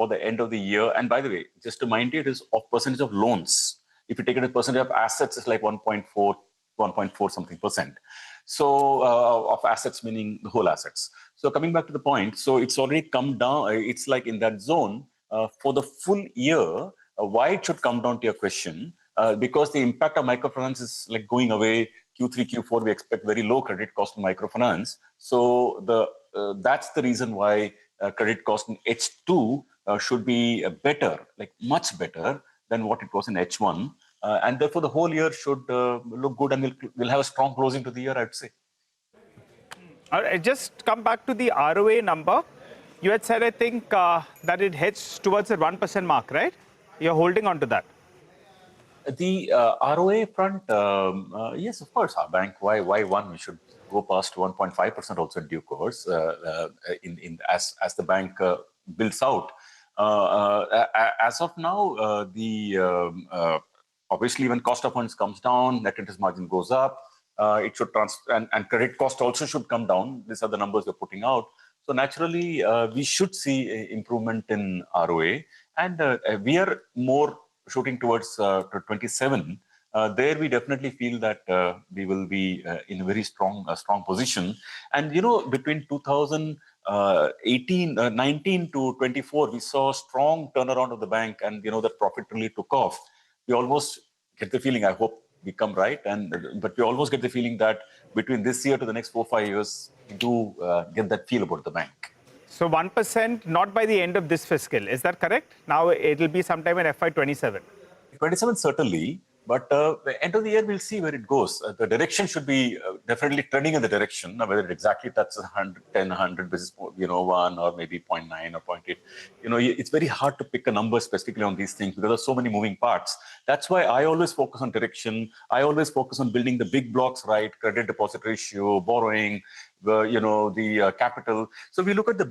the end of the year. And by the way, just to mind you, it is of percentage of loans. If you take it as percentage of assets, it's like 1.4 something percent. So of assets, meaning the whole assets. So coming back to the point, so it's already come down. It's like in that zone for the full year. Why it should come down to your question? Because the impact of microfinance is like going away. Q3, Q4, we expect very low credit cost in microfinance. So that's the reason why credit cost in H2 should be better, like much better than what it was in H1. And therefore, the whole year should look good and we'll have a strong closing to the year, I'd say. All right, just come back to the ROA number. You had said, I think, that it heads towards the 1% mark, right? You're holding on to that. The ROA front, yes, of course, our bank, why 1? We should go past 1.5% also in due course as the bank builds out. As of now, obviously, when cost of funds comes down, net interest margin goes up. It should and credit cost also should come down. These are the numbers we're putting out. So naturally, we should see improvement in ROA, and we are more shooting towards 27. There, we definitely feel that we will be in a very strong position. And between 2019 to 24, we saw a strong turnaround of the bank, and that profit really took off. We almost get the feeling, I hope we come right, but we almost get the feeling that between this year to the next 4-5 years, we do get that feel about the bank. So 1% not by the end of this fiscal, is that correct? Now it'll be sometime in FY27. 27 certainly, but end of the year we'll see where it goes. The direction should be definitely trending in the direction. Now, whether it exactly touches 110, 100 basis point, 1 or maybe 0.9 or 0.8, it's very hard to pick a number specifically on these things because there's so many moving parts. That's why I always focus on direction. I always focus on building the big blocks right, credit deposit ratio, borrowing, the capital. So we look at the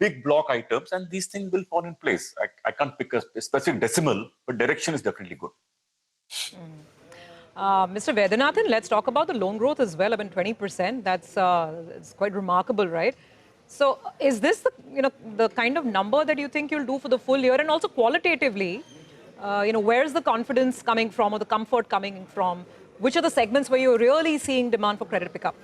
big block items, and these things will fall in place. I can't pick a specific decimal, but direction is definitely good. Mr. Vaidyanathan, let's talk about the loan growth as well. I mean, 20%. That's it's quite remarkable, right? So, is this the kind of number that you think you'll do for the full year? And also qualitatively, where's the confidence coming from or the comfort coming from? Which are the segments where you're really seeing demand for credit pickup?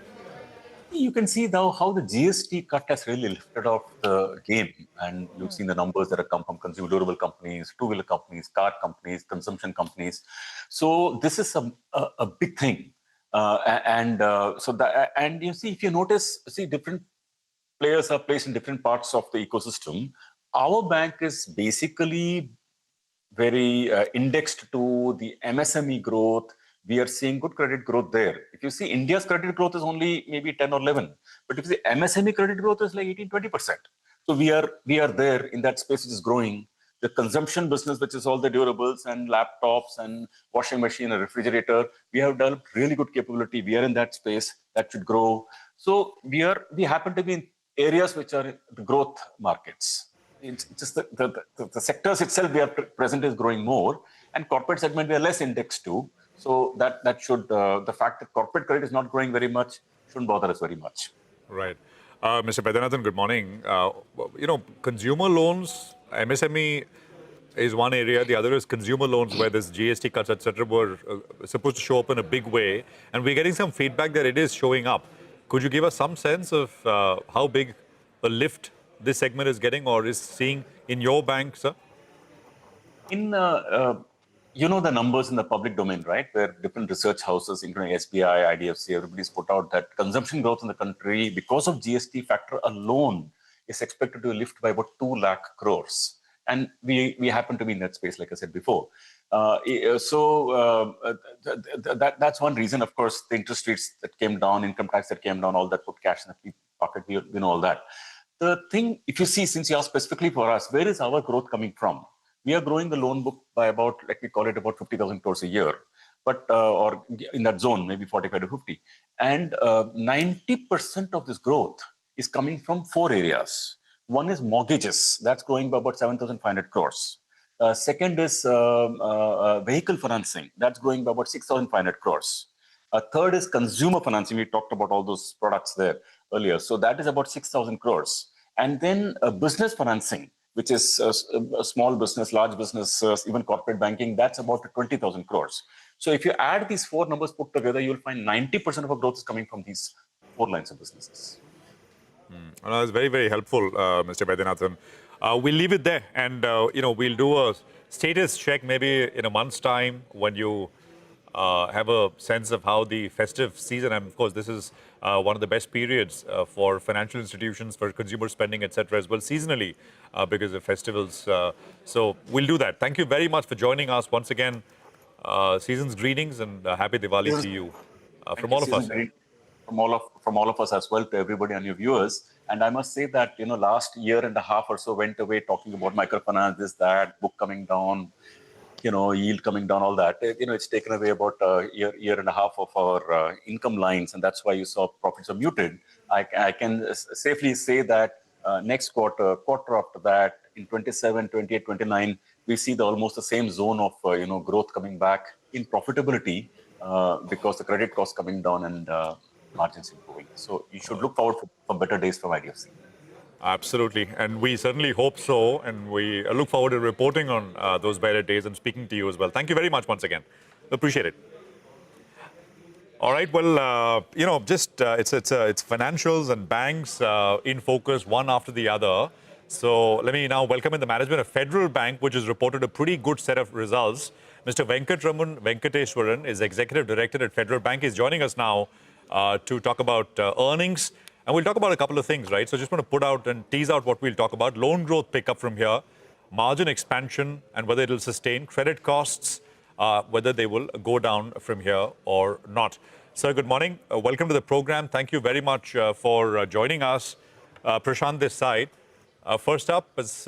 You can see now how the GST cut has really lifted off the game, and you've seen the numbers that have come from consumer durable companies, two-wheeler companies, car companies, consumption companies. So this is a big thing, and you see, if you notice, different players are placed in different parts of the ecosystem. Our bank is basically very indexed to the MSME growth. We are seeing good credit growth there. If you see, India's credit growth is only maybe 10 or 11, but if you see MSME credit growth is like 18-20%. So we are there in that space, which is growing. The consumption business, which is all the durables and laptops and washing machine and refrigerator, we have developed really good capability. We are in that space that should grow. So we happen to be in areas which are the growth markets. It's just the sectors itself we are present is growing more, and corporate segment we are less indexed to. So that should, the fact that corporate credit is not growing very much shouldn't bother us very much. Right. Mr. Vaidyanathan, good morning. Consumer loans, MSME is one area. The other is consumer loans where this GST cuts, etc., were supposed to show up in a big way. And we're getting some feedback that it is showing up. Could you give us some sense of how big a lift this segment is getting or is seeing in your bank, sir? The numbers in the public domain, right? Where different research houses, including SBI, IDFC, everybody's put out that consumption growth in the country, because of GST factor alone, is expected to lift by about 2 lakh crores. And we happen to be in that space, like I said before. That's one reason. Of course, the interest rates that came down, income tax that came down, all that put cash in the pocket, we know all that. The thing, if you see, since you asked specifically for us, where is our growth coming from? We are growing the loan book by about, let me call it about 50,000 crores a year, but or in that zone, maybe 45 to 50. And 90% of this growth is coming from 4 areas. One is mortgages. That's growing by about 7,500 crores. Second is vehicle financing. That's growing by about 6,500 crores. Third is consumer financing. We talked about all those products there earlier. So that is about 6,000 crores. And then business financing, which is a small business, large business, even corporate banking, that's about 20,000 crores. So if you add these 4 numbers put together, you'll find 90% of our growth is coming from these 4 lines of businesses. That's very, very helpful, Mr. Vaidyanathan. We'll leave it there, and we'll do a status check maybe in a month's time when you have a sense of how the festive season, and of course this is one of the best periods for financial institutions, for consumer spending, etc., as well, seasonally, because of festivals. So we'll do that. Thank you very much for joining us once again. Season's greetings and happy Diwali to you from all of us. From all of us as well, to everybody and your viewers. And I must say that last year and a half or so went away talking about microfinance, this, that, book coming down, yield coming down, all that. It's taken away about a year and a half of our income lines, and that's why you saw profits are muted. I can safely say that next quarter after that, in 27, 28, 29, we see almost the same zone of growth coming back in profitability because the credit costs coming down and margins improving. So you should look forward for better days from IDFC. Absolutely. And we certainly hope so. And we look forward to reporting on those better days and speaking to you as well. Thank you very much once again. Appreciate it. All right. Well, it's financials and banks in focus, one after the other. So let me now welcome in the management of Federal Bank, which has reported a pretty good set of results. Mr. Venkatraman Venkateswaran is Executive Director at Federal Bank. He's joining us now to talk about earnings. And we'll talk about a couple of things, right? So just want to put out and tease out what we'll talk about. Loan growth pick up from here, margin expansion and whether it will sustain, credit costs, whether they will go down from here or not. Sir, good morning. Welcome to the program. Thank you very much for joining us. Prashant this side. First up is,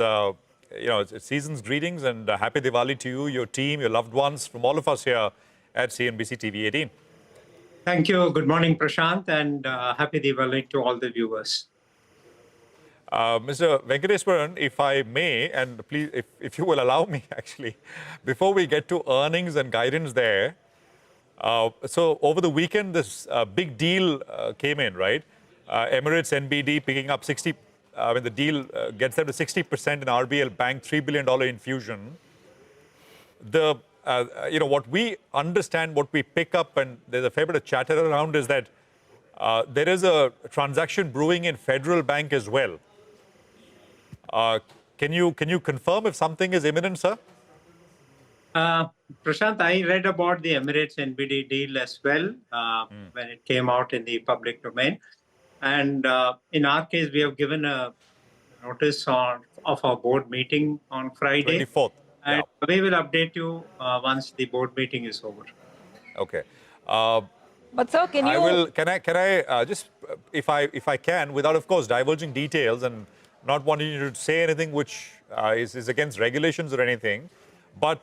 it's season's greetings and happy Diwali to you, your team, your loved ones, from all of us here at CNBC TV18. Thank you. Good morning, Prashant, and happy Diwali to all the viewers. Mr. Venkateswaran, if I may, and please, if you will allow me, actually, before we get to earnings and guidance there, so over the weekend, this big deal came in, right? Emirates NBD picking up 60, when the deal gets them to 60% in RBL Bank, $3 billion infusion. What we understand, what we pick up, and there's a fair bit of chatter around, is that there is a transaction brewing in Federal Bank as well. Can you confirm if something is imminent, sir? Prashant, I read about the Emirates NBD deal as well when it came out in the public domain. And in our case, we have given a notice of our board meeting on Friday. 24th. And we will update you once the board meeting is over. Okay. But sir, can you? Can I just, if I can, without of course divulging details and not wanting you to say anything which is against regulations or anything, but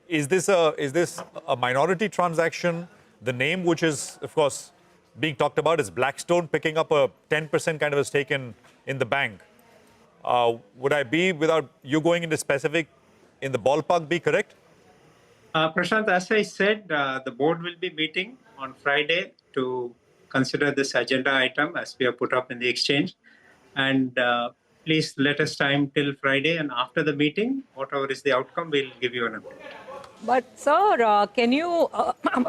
is this a minority transaction? The name which is, of course, being talked about is Blackstone picking up a 10% kind of a stake in the bank. Would I be, without you going into specific, in the ballpark, be correct? Prashant, as I said, the board will be meeting on Friday to consider this agenda item as we have put up in the exchange. And please let us time till Friday. And after the meeting, whatever is the outcome, we'll give you an update. But sir, can you,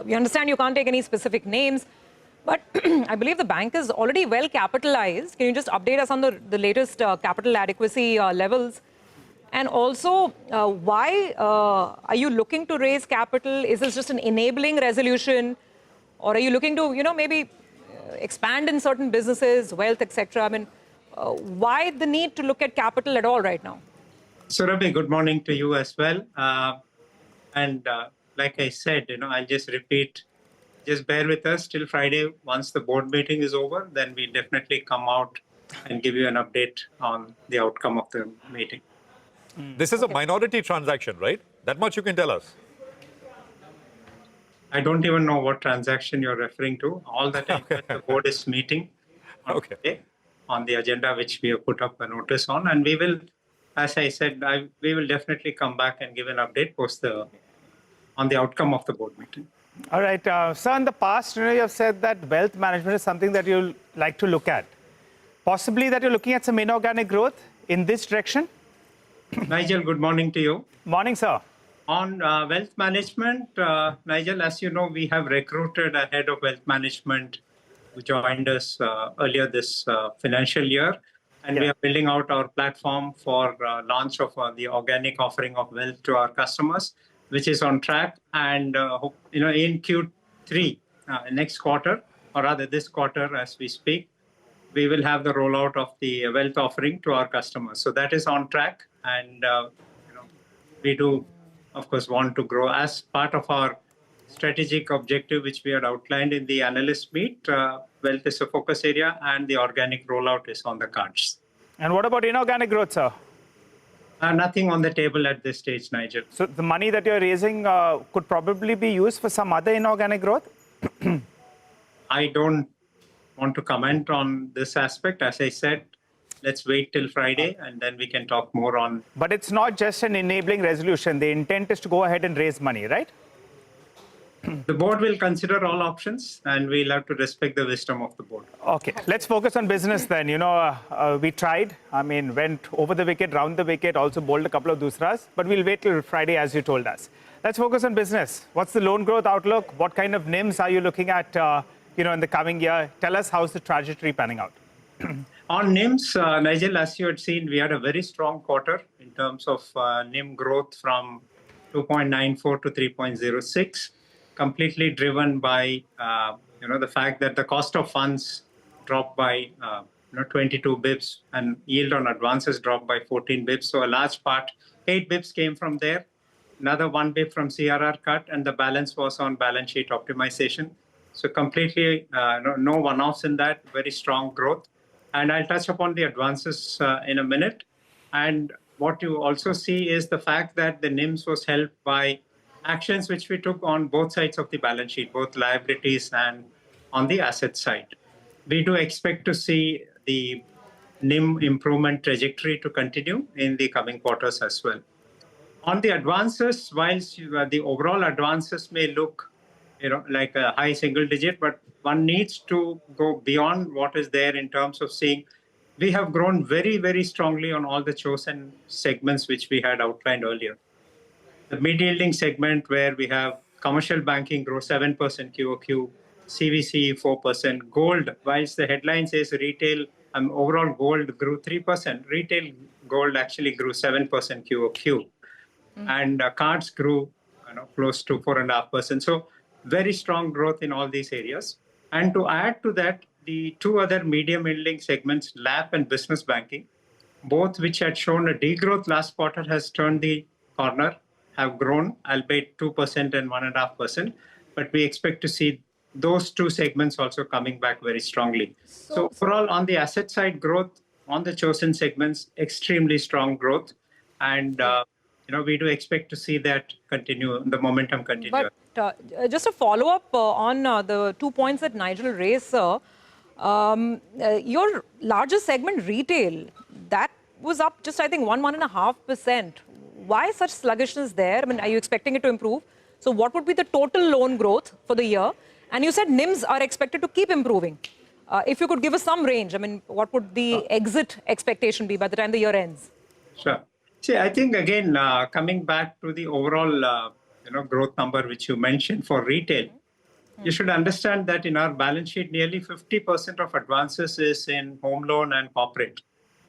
we understand you can't take any specific names, but I believe the bank is already well capitalized. Can you just update us on the latest capital adequacy levels? And also, why are you looking to raise capital? Is this just an enabling resolution? Or are you looking to, maybe expand in certain businesses, wealth, etc.? I mean, why the need to look at capital at all right now? Surabhi, good morning to you as well. Like I said, I'll just repeat, just bear with us till Friday. Once the board meeting is over, then we'll definitely come out and give you an update on the outcome of the meeting. This is a minority transaction, right? That much you can tell us. I don't even know what transaction you're referring to. All that I know, the board is meeting on Friday on the agenda, which we have put up a notice on. And we will, as I said, we will definitely come back and give an update on the outcome of the board meeting. All right. So in the past, you have said that wealth management is something that you like to look at. Possibly that you're looking at some inorganic growth in this direction? Nigel, good morning to you. Morning, sir. On wealth management, Nigel, as you know, we have recruited a head of wealth management who joined us earlier this financial year. And we are building out our platform for launch of the organic offering of wealth to our customers, which is on track. And, in Q3, next quarter, or rather this quarter as we speak, we will have the rollout of the wealth offering to our customers. So that is on track. And, we do, of course, want to grow as part of our strategic objective, which we had outlined in the analyst meet. Wealth is a focus area and the organic rollout is on the cards. And what about inorganic growth, sir? Nothing on the table at this stage, Nigel. So the money that you're raising could probably be used for some other inorganic growth? I don't want to comment on this aspect. As I said, let's wait till Friday and then we can talk more on. But it's not just an enabling resolution. The intent is to go ahead and raise money, right? The board will consider all options and we'll have to respect the wisdom of the board. Okay, let's focus on business then. We tried. Went over the wicket, round the wicket, also bowled a couple of dusras. But we'll wait till Friday, as you told us. Let's focus on business. What's the loan growth outlook? What kind of NIMs are you looking at, in the coming year? Tell us how's the trajectory panning out. On NIMs, Nigel, as you had seen, we had a very strong quarter in terms of NIM growth from 2.94 to 3.06. Completely driven by the fact that the cost of funds dropped by 22 bips and yield on advances dropped by 14 bips. So a large part, 8 bips came from there, another 1 bip from CRR cut, and the balance was on balance sheet optimization. So completely no one-offs in that, very strong growth. And I'll touch upon the advances in a minute. And what you also see is the fact that the NIMS was helped by actions which we took on both sides of the balance sheet, both liabilities and on the asset side. We do expect to see the NIM improvement trajectory to continue in the coming quarters as well. On the advances, whilst the overall advances may look, like a high single digit, but one needs to go beyond what is there in terms of seeing we have grown very, very strongly on all the chosen segments which we had outlined earlier. The mid-yielding segment where we have commercial banking grow 7% QOQ, CVC 4%, gold, whilst the headline says retail, overall gold grew 3%, retail gold actually grew 7% QOQ. And cards grew close to 4.5%. So very strong growth in all these areas. And to add to that, the two other medium yielding segments, LAP and business banking, both which had shown a degrowth last quarter, has turned the corner, have grown, albeit 2% and 1.5%. But we expect to see those two segments also coming back very strongly. So overall, on the asset side growth, on the chosen segments, extremely strong growth. And we do expect to see that continue, the momentum continue. But just a follow-up on the 2 points that Nigel raised, sir. Your largest segment, retail, that was up just, I think, 1.5%. Why such sluggishness there? I mean, are you expecting it to improve? So what would be the total loan growth for the year? And you said NIMs are expected to keep improving. If you could give us some range, I mean, what would the exit expectation be by the time the year ends? Sure. See, I think, again, coming back to the overall growth number which you mentioned for retail, you should understand that in our balance sheet, nearly 50% of advances is in home loan and corporate.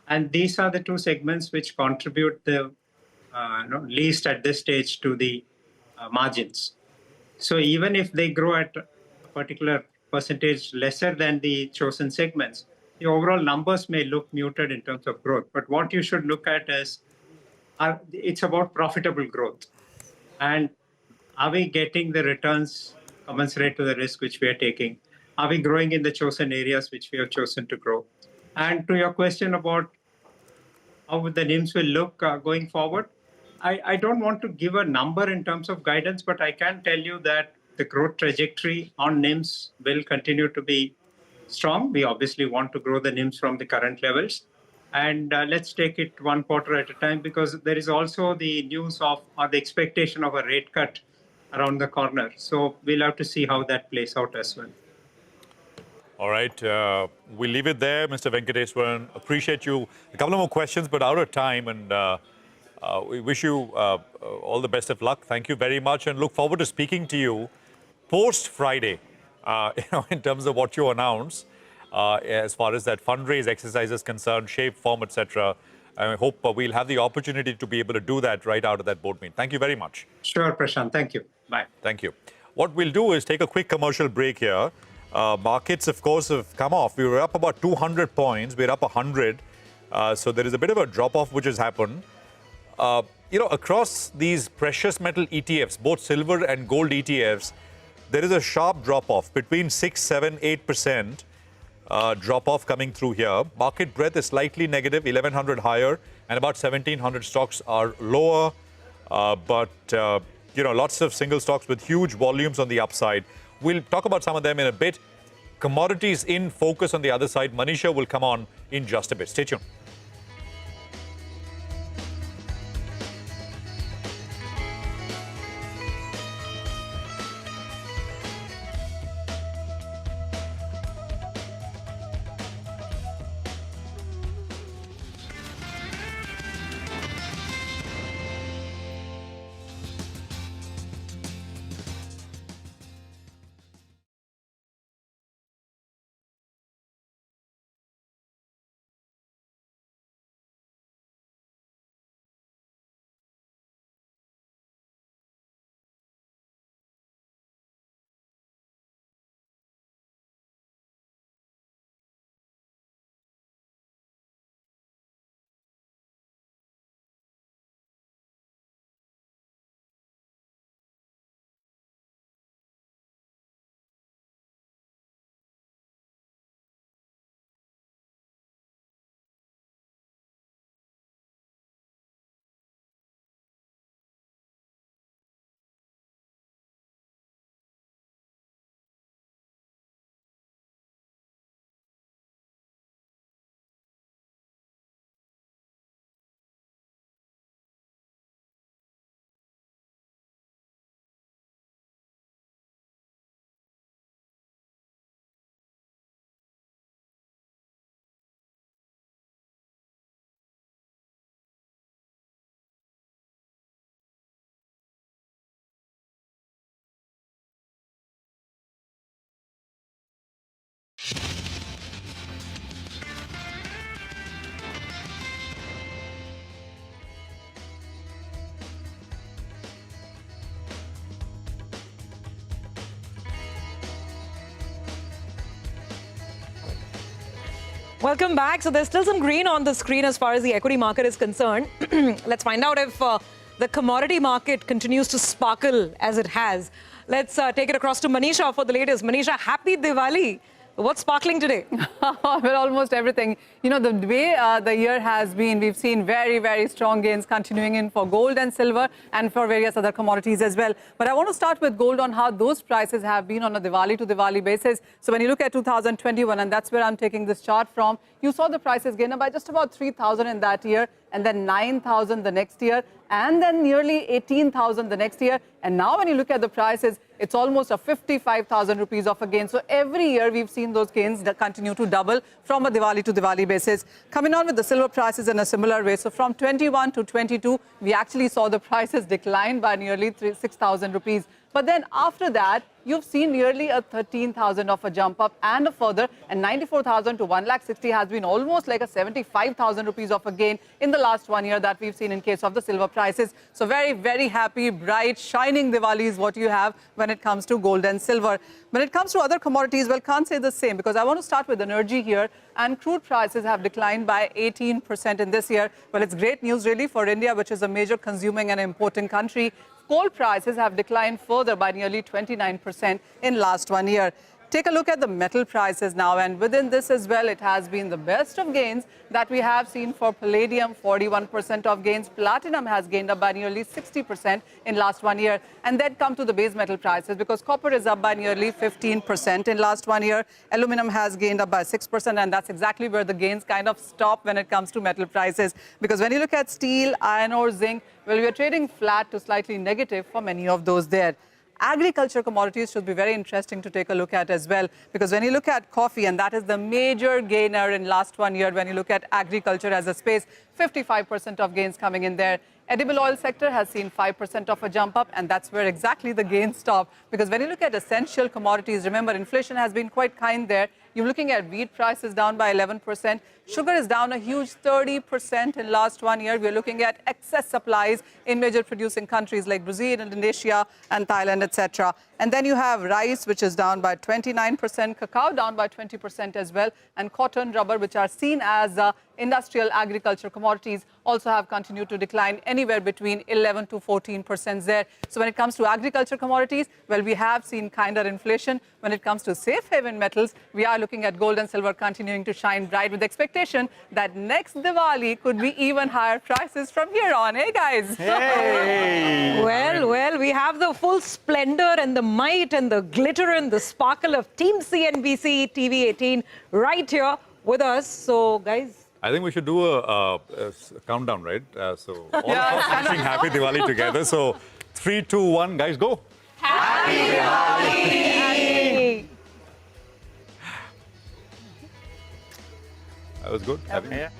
And these are the two segments which contribute the least at this stage to the margins. So even if they grow at a particular percentage lesser than the chosen segments, the overall numbers may look muted in terms of growth. But what you should look at is, it's about profitable growth. And are we getting the returns commensurate to the risk which we are taking? Are we growing in the chosen areas which we have chosen to grow? And to your question about how the NIMs will look going forward, I don't want to give a number in terms of guidance, but I can tell you that the growth trajectory on NIMs will continue to be strong. We obviously want to grow the NIMs from the current levels. And let's take it one quarter at a time, because there is also the news of or the expectation of a rate cut around the corner. So we'll have to see how that plays out as well. All right. We'll leave it there, Mr. Venkateswaran. Appreciate you. A couple of more questions, but out of time. And we wish you all the best of luck. Thank you very much, and look forward to speaking to you post-Friday, in terms of what you announce. As far as that fundraise exercise is concerned, shape, form, etc. I hope we'll have the opportunity to be able to do that right out of that board meeting. Thank you very much. Sure, Prashant. Thank you. Bye. Thank you. What we'll do is take a quick commercial break here. Markets, of course, have come off. We were up about 200 points. We're up 100. So there is a bit of a drop-off which has happened. Across these precious metal ETFs, both silver and gold ETFs, there is a sharp drop-off between 6, 7, 8%. Drop-off coming through here. Market breadth is slightly negative, 1,100 higher, and about 1,700 stocks are lower. Lots of single stocks with huge volumes on the upside. We'll talk about some of them in a bit. Commodities in focus on the other side. Manisha will come on in just a bit. Stay tuned. Welcome back. So there's still some green on the screen as far as the equity market is concerned. Let's find out if the commodity market continues to sparkle as it has. Let's take it across to Manisha for the latest. Manisha, happy Diwali. What's sparkling today? Well, almost everything. You know, the way the year has been, we've seen very, very strong gains continuing in for gold and silver and for various other commodities as well. But I want to start with gold on how those prices have been on a Diwali to Diwali basis. So when you look at 2021, and that's where I'm taking this chart from, you saw the prices gain up by just about 3,000 in that year, and then 9,000 the next year, and then nearly 18,000 the next year. And now when you look at the prices, it's almost a 55,000 rupees of a gain. So every year we've seen those gains continue to double from a Diwali to Diwali basis. Coming on with the silver prices in a similar way. So from 21 to 22, we actually saw the prices decline by nearly 6,000 rupees. But then after that, you've seen nearly a 13,000 of a jump up and a further, and 94,000 to 1,60,000 has been almost like a 75,000 rupees of a gain in the last 1 year that we've seen in case of the silver prices. So very, very happy, bright, shining Diwali is what you have when it comes to gold and silver. When it comes to other commodities, well, can't say the same, because I want to start with energy here, and crude prices have declined by 18% in this year. Well, it's great news really for India, which is a major consuming and importing country. Coal prices have declined further by nearly 29% in last 1 year. Take a look at the metal prices now, and within this as well, it has been the best of gains that we have seen for palladium, 41% of gains. Platinum has gained up by nearly 60% in last 1 year. And then come to the base metal prices, because copper is up by nearly 15% in last 1 year. Aluminum has gained up by 6%, and that's exactly where the gains kind of stop when it comes to metal prices. Because when you look at steel, iron ore, zinc, well, we are trading flat to slightly negative for many of those there. Agriculture commodities should be very interesting to take a look at as well, because when you look at coffee, and that is the major gainer in last 1 year, when you look at agriculture as a space, 55% of gains coming in there. Edible oil sector has seen 5% of a jump up, and that's where exactly the gains stop. Because when you look at essential commodities, remember, inflation has been quite kind there. You're looking at wheat prices down by 11%. Sugar is down a huge 30% in last 1 year. We're looking at excess supplies in major producing countries like Brazil, Indonesia, and Thailand, etc. And then you have rice, which is down by 29%, cacao down by 20% as well, and cotton, rubber, which are seen as industrial agriculture commodities, also have continued to decline anywhere between 11 to 14% there. So when it comes to agriculture commodities, well, we have seen kinder inflation. When it comes to safe haven metals, we are looking at gold and silver continuing to shine bright, with the expectation that next Diwali could be even higher prices from here on. Hey, guys. Hey. Well, we have the full splendor and the might and the glitter and the sparkle of Team CNBC TV18 right here with us. So, guys, I think we should do a countdown, right? So all of us wishing Happy Diwali together. So 3, 2, 1, guys, go. Happy Diwali! That was good. Yeah.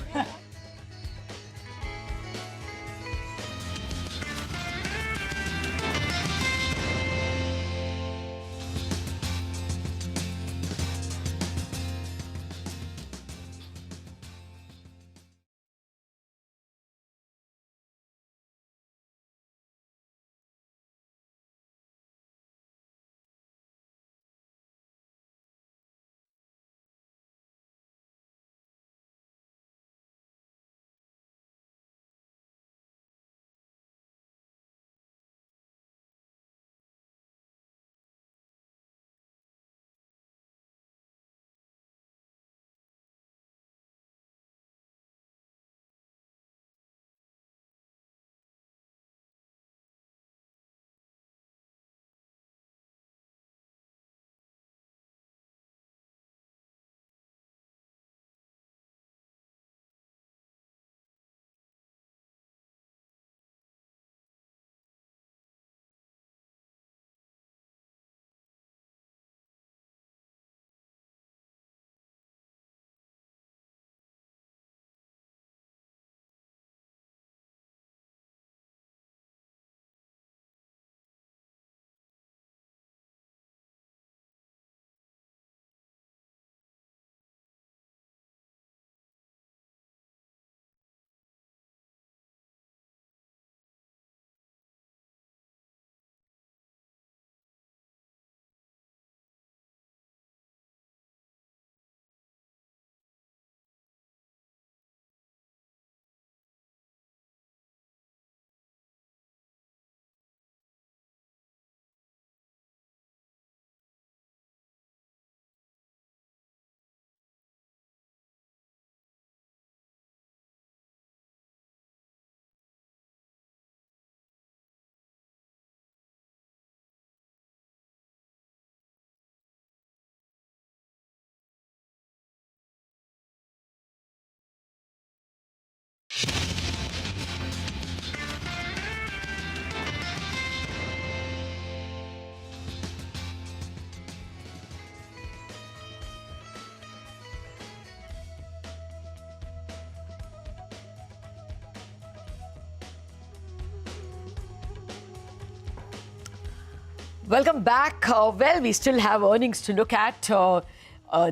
Welcome back. Well, we still have earnings to look at,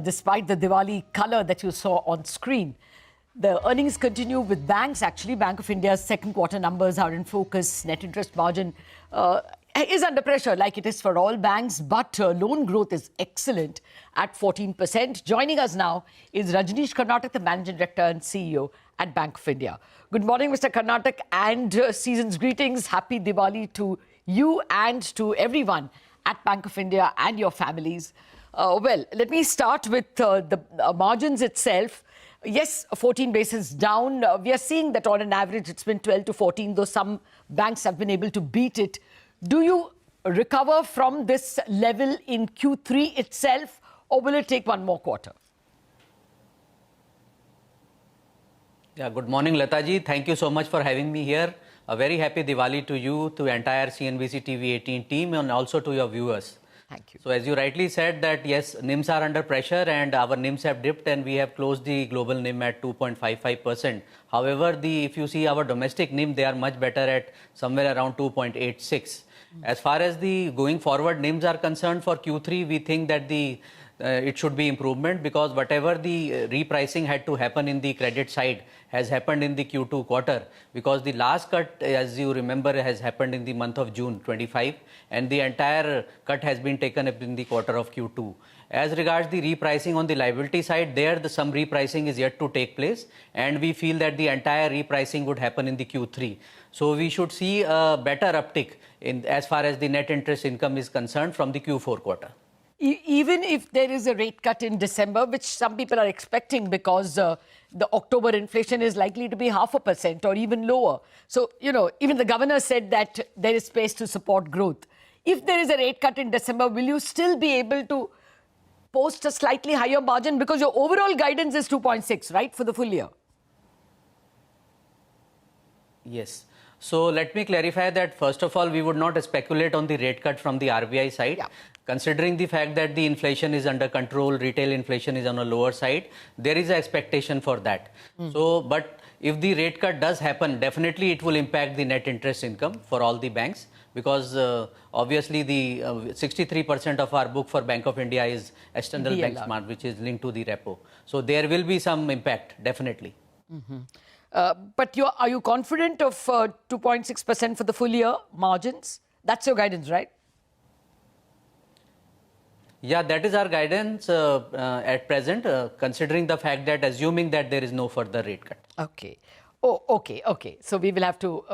despite the Diwali color that you saw on screen. The earnings continue with banks. Actually, Bank of India's second quarter numbers are in focus. Net interest margin is under pressure, like it is for all banks, but loan growth is excellent at 14%. Joining us now is Rajneesh Karnatak, the Managing Director and CEO at Bank of India. Good morning, Mr. Karnatak, and season's greetings. Happy Diwali to you and to everyone at Bank of India and your families. Well, let me start with the margins itself. Yes, 14 basis down. We are seeing that on an average it's been 12 to 14, though some banks have been able to beat it. Do you recover from this level in Q3 itself, or will it take one more quarter? Yeah, good morning, Lataji. Thank you so much for having me here. A very happy Diwali to you, to entire CNBC-TV18 team, and also to your viewers. Thank you. So as you rightly said that, yes, NIMs are under pressure and our NIMs have dipped and we have closed the global NIM at 2.55%. However, if you see our domestic NIM, they are much better at somewhere around 2.86. As far as the going forward NIMs are concerned for Q3, we think that it should be improvement, because whatever the repricing had to happen in the credit side has happened in the Q2 quarter, because the last cut, as you remember, has happened in the month of June 25, and the entire cut has been taken up in the quarter of Q2. As regards the repricing on the liability side, some repricing is yet to take place, and we feel that the entire repricing would happen in the Q3. So we should see a better uptick as far as the net interest income is concerned from the Q4 quarter. Even if there is a rate cut in December, which some people are expecting because the October inflation is likely to be 0.5% or even lower. So, even the governor said that there is space to support growth. If there is a rate cut in December, will you still be able to post a slightly higher margin? Because your overall guidance is 2.6, right, for the full year? Yes. So let me clarify that, first of all, we would not speculate on the rate cut from the RBI side. Yeah. Considering the fact that the inflation is under control, retail inflation is on a lower side, there is an expectation for that. So, but if the rate cut does happen, definitely it will impact the net interest income for all the banks, because obviously the 63% of our book for Bank of India is external benchmark, which is linked to the repo. So there will be some impact, definitely. But are you confident of 2.6% for the full year margins? That's your guidance, right? Yeah, that is our guidance at present, considering the fact that, assuming that there is no further rate cut. Okay. Oh, okay. So we will have to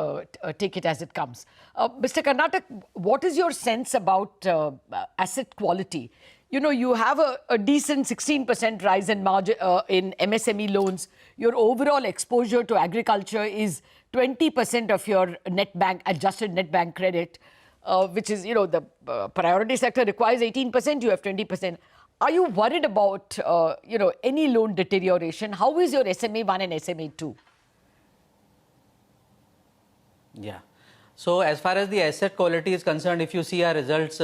take it as it comes. Mr. Karnatak, what is your sense about asset quality? You have a decent 16% rise in margin in MSME loans. Your overall exposure to agriculture is 20% of your adjusted net bank credit, which is, the priority sector requires 18%, you have 20%. Are you worried about, any loan deterioration? How is your SMA1 and SMA2? Yeah. So as far as the asset quality is concerned, if you see our results,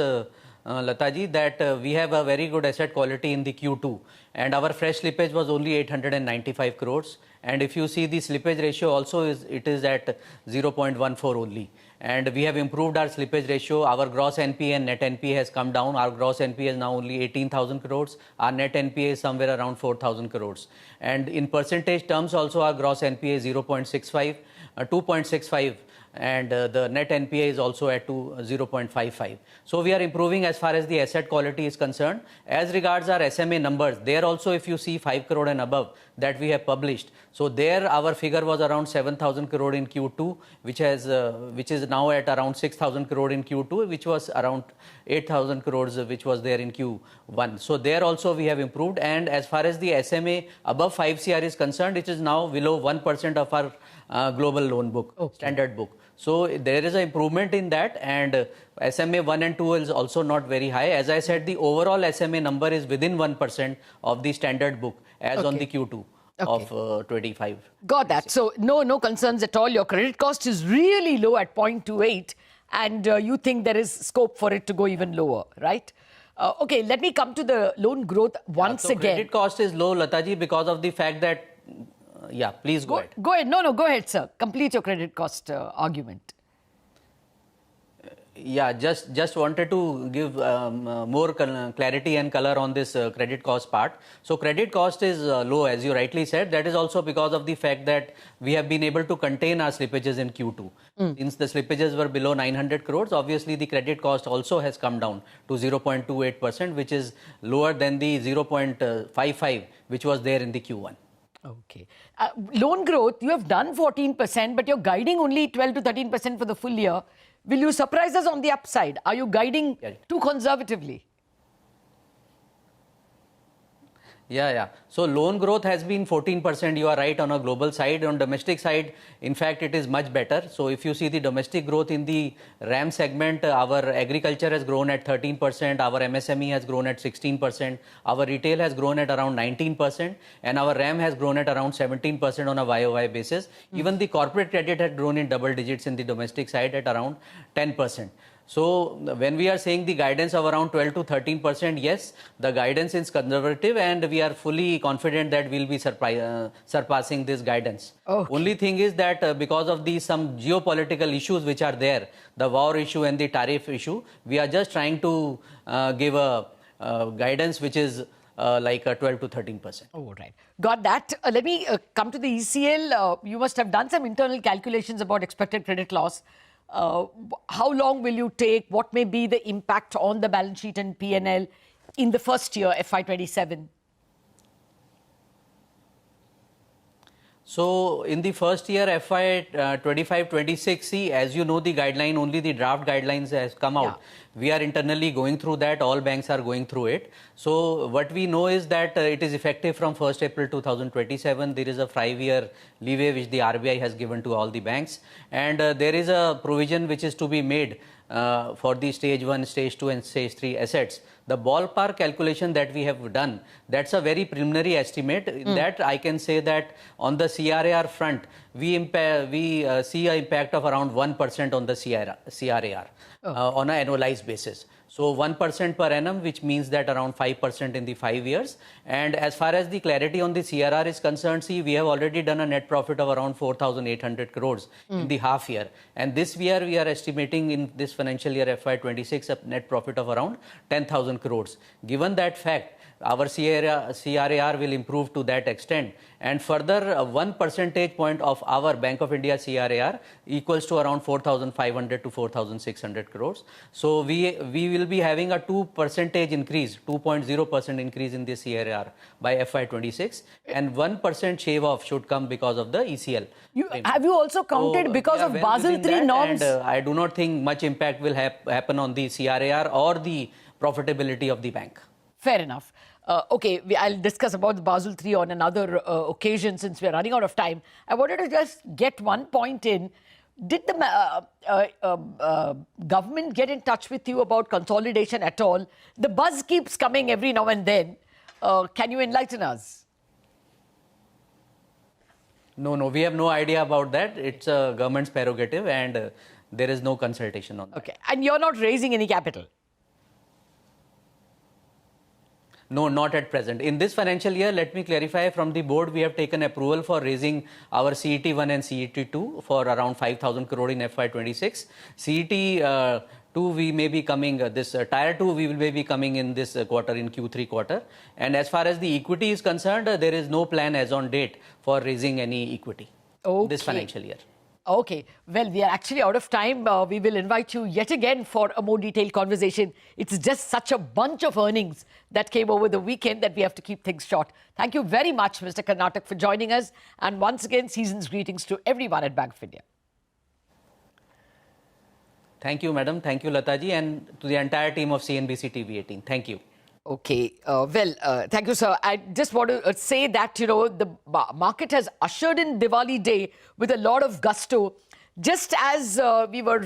Lataji, that we have a very good asset quality in the Q2, and our fresh slippage was only 895 crores. And if you see the slippage ratio also, it is at 0.14 only. And we have improved our slippage ratio. Our gross NPA and net NPA has come down. Our gross NPA is now only 18,000 crores. Our net NPA is somewhere around 4,000 crores. And in percentage terms also, our gross NPA is 2.65. And the net NPA is also at 0.55. So we are improving as far as the asset quality is concerned. As regards our SMA numbers, there also, if you see 5 crore and above that we have published, so there our figure was around 7,000 crore in Q2, which is now at around 6,000 crore in Q2, which was around 8,000 crores, which was there in Q1. So there also we have improved. And as far as the SMA above 5 CR is concerned, it is now below 1% of our global loan book, standard book. So there is an improvement in that, and SMA 1 and 2 is also not very high. As I said, the overall SMA number is within 1% of the standard book as on the Q2 of 25. Got that. So no concerns at all. Your credit cost is really low at 0.28, and you think there is scope for it to go even lower, right? Okay, let me come to the loan growth once again. Credit cost is low, Lataji, because of the fact that yeah, please go ahead. Go ahead. No, go ahead, sir. Complete your credit cost argument. Yeah, just wanted to give more clarity and color on this credit cost part. So credit cost is low, as you rightly said. That is also because of the fact that we have been able to contain our slippages in Q2. Since the slippages were below 900 crores, obviously the credit cost also has come down to 0.28%, which is lower than the 0.55, which was there in the Q1. Okay. Loan growth, you have done 14%, but you're guiding only 12 to 13% for the full year. Will you surprise us on the upside? Are you guiding too conservatively? Yeah. So loan growth has been 14%. You are right on a global side. On domestic side, in fact, it is much better. So if you see the domestic growth in the RAM segment, our agriculture has grown at 13%. Our MSME has grown at 16%. Our retail has grown at around 19%. And our RAM has grown at around 17% on a YOY basis. Even the corporate credit had grown in double digits in the domestic side at around 10%. So when we are saying the guidance of around 12 to 13%, yes, the guidance is conservative and we are fully confident that we'll be surpassing this guidance. Okay. Only thing is that because of some geopolitical issues which are there, the war issue and the tariff issue, we are just trying to give a guidance which is like a 12 to 13%. Oh, right. Got that. Let me come to the ECL. You must have done some internal calculations about expected credit loss. How long will you take? What may be the impact on the balance sheet and P&L in the first year, FY27? So in the first year, FY 25-26, see, as you know, the guideline, only the draft guidelines has come out. We are internally going through that. All banks are going through it. So what we know is that it is effective from 1st April 2027. There is a 5-year leeway which the RBI has given to all the banks. And there is a provision which is to be made for the stage 1, stage 2 and stage 3 assets. The ballpark calculation that we have done, that's a very preliminary estimate. In that, I can say that on the CRAR front, we see an impact of around 1% on the CRAR on an annualized basis. So 1% per annum, which means that around 5% in the 5 years. And as far as the clarity on the CRR is concerned, see, we have already done a net profit of around 4,800 crores in the half year. And this year, we are estimating in this financial year FY26 a net profit of around 10,000 crores. Given that fact, our CRAR will improve to that extent. And further, 1 percentage point of our Bank of India CRAR equals to around 4,500 to 4,600 crores. So we will be having a 2% increase, 2.0% increase in the CRAR by FY26. And 1% shave off should come because of the ECL. Have you also counted because of Basel III norms? And I do not think much impact will happen on the CRAR or the profitability of the bank. Fair enough. Okay, I'll discuss about the Basel III on another occasion since we're running out of time. I wanted to just get one point in. Did the government get in touch with you about consolidation at all? The buzz keeps coming every now and then. Can you enlighten us? No, we have no idea about that. It's a government's prerogative and there is no consultation on that. Okay, and you're not raising any capital? No, not at present. In this financial year, let me clarify, from the board, we have taken approval for raising our CET1 and CET2 for around 5,000 crore in FY26. CET2, we may be coming, Tier 2, we will be coming in this quarter, in Q3 quarter. And as far as the equity is concerned, there is no plan as on date for raising any equity this financial year. Okay, well, we are actually out of time. We will invite you yet again for a more detailed conversation. It's just such a bunch of earnings that came over the weekend that we have to keep things short. Thank you very much, Mr. Karnatak, for joining us. And once again, season's greetings to everyone at Bank of India. Thank you, madam. Thank you, Lataji, and to the entire team of CNBC-TV18. Thank you. Okay, thank you, sir. I just want to say that, you know, the market has ushered in Diwali Day with a lot of gusto. Just as we were,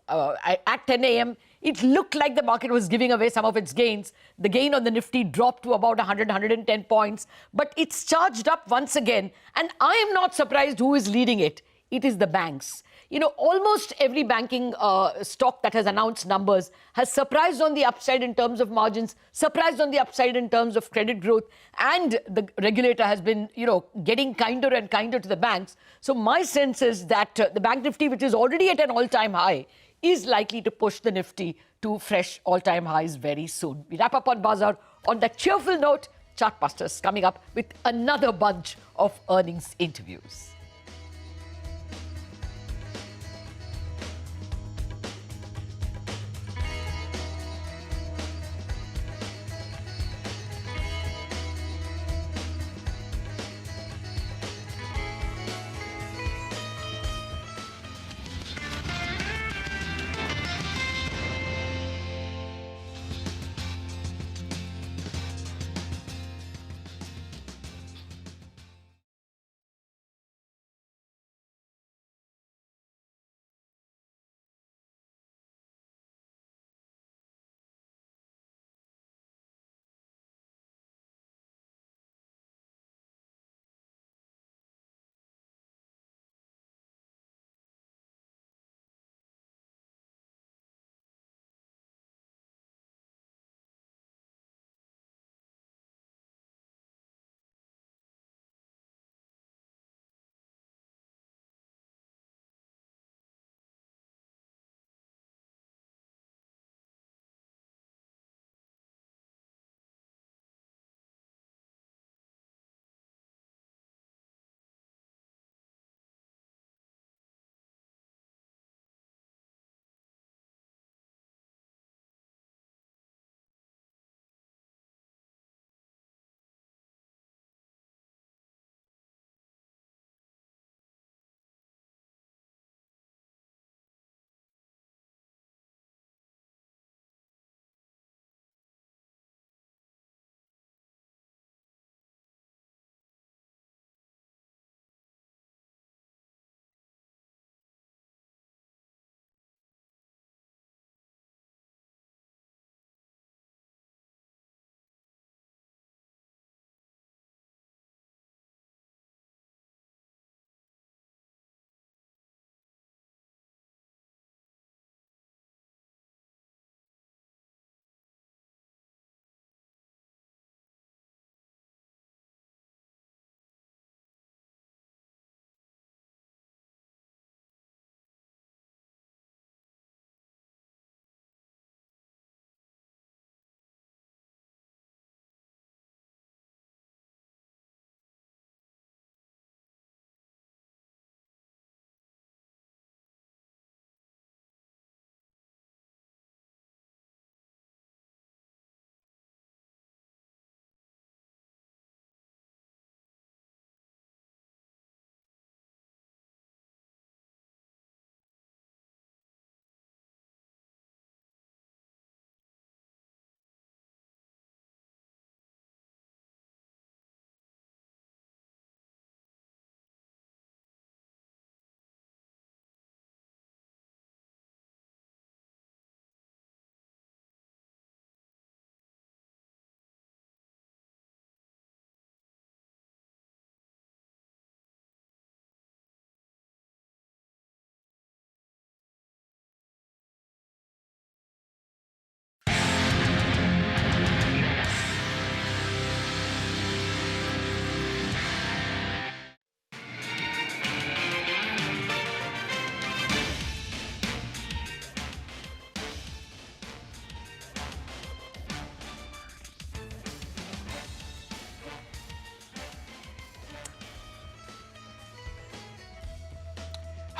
at 10 a.m., it looked like the market was giving away some of its gains. The gain on the Nifty dropped to about 110 points, but it's charged up once again. And I am not surprised who is leading it. It is the banks. You know, almost every banking stock that has announced numbers has surprised on the upside in terms of margins, surprised on the upside in terms of credit growth, and the regulator has been, getting kinder and kinder to the banks. So my sense is that the Bank Nifty, which is already at an all-time high, is likely to push the Nifty to fresh all-time highs very soon. We wrap up on Bazaar on that cheerful note. Chartbusters coming up with another bunch of earnings interviews.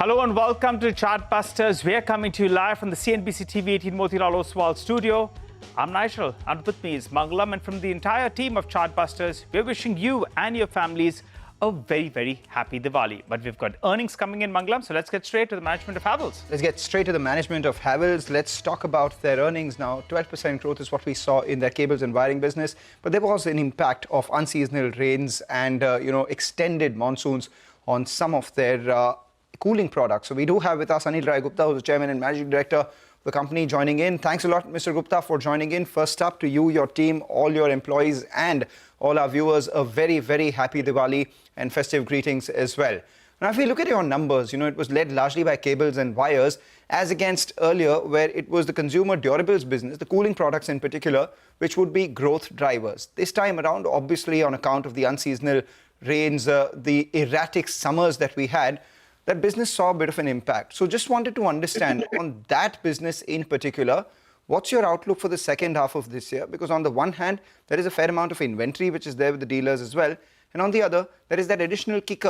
Hello and welcome to Chartbusters. We are coming to you live from the CNBC-TV18 Motilal Oswal studio. I'm Nigel, and with me is Mangalam, and from the entire team of Chartbusters, we're wishing you and your families a very, very happy Diwali. But we've got earnings coming in, Mangalam, so let's get straight to the management of Havells. Let's get straight to the management of Havells. Let's talk about their earnings now. 12% growth is what we saw in their cables and wiring business, but there was an impact of unseasonal rains and extended monsoons on some of their cooling products. So we do have with us Anil Rai Gupta, who's the chairman and managing director of the company, joining in. Thanks a lot, Mr. Gupta, for joining in. First up, to you, your team, all your employees, and all our viewers, a very, very happy Diwali and festive greetings as well. Now, if we look at your numbers, it was led largely by cables and wires, as against earlier, where it was the consumer durables business, the cooling products in particular, which would be growth drivers. This time around, obviously, on account of the unseasonal rains, the erratic summers that we had, that business saw a bit of an impact. So just wanted to understand on that business in particular, what's your outlook for the second half of this year? Because on the one hand, there is a fair amount of inventory which is there with the dealers as well. And on the other, there is that additional kicker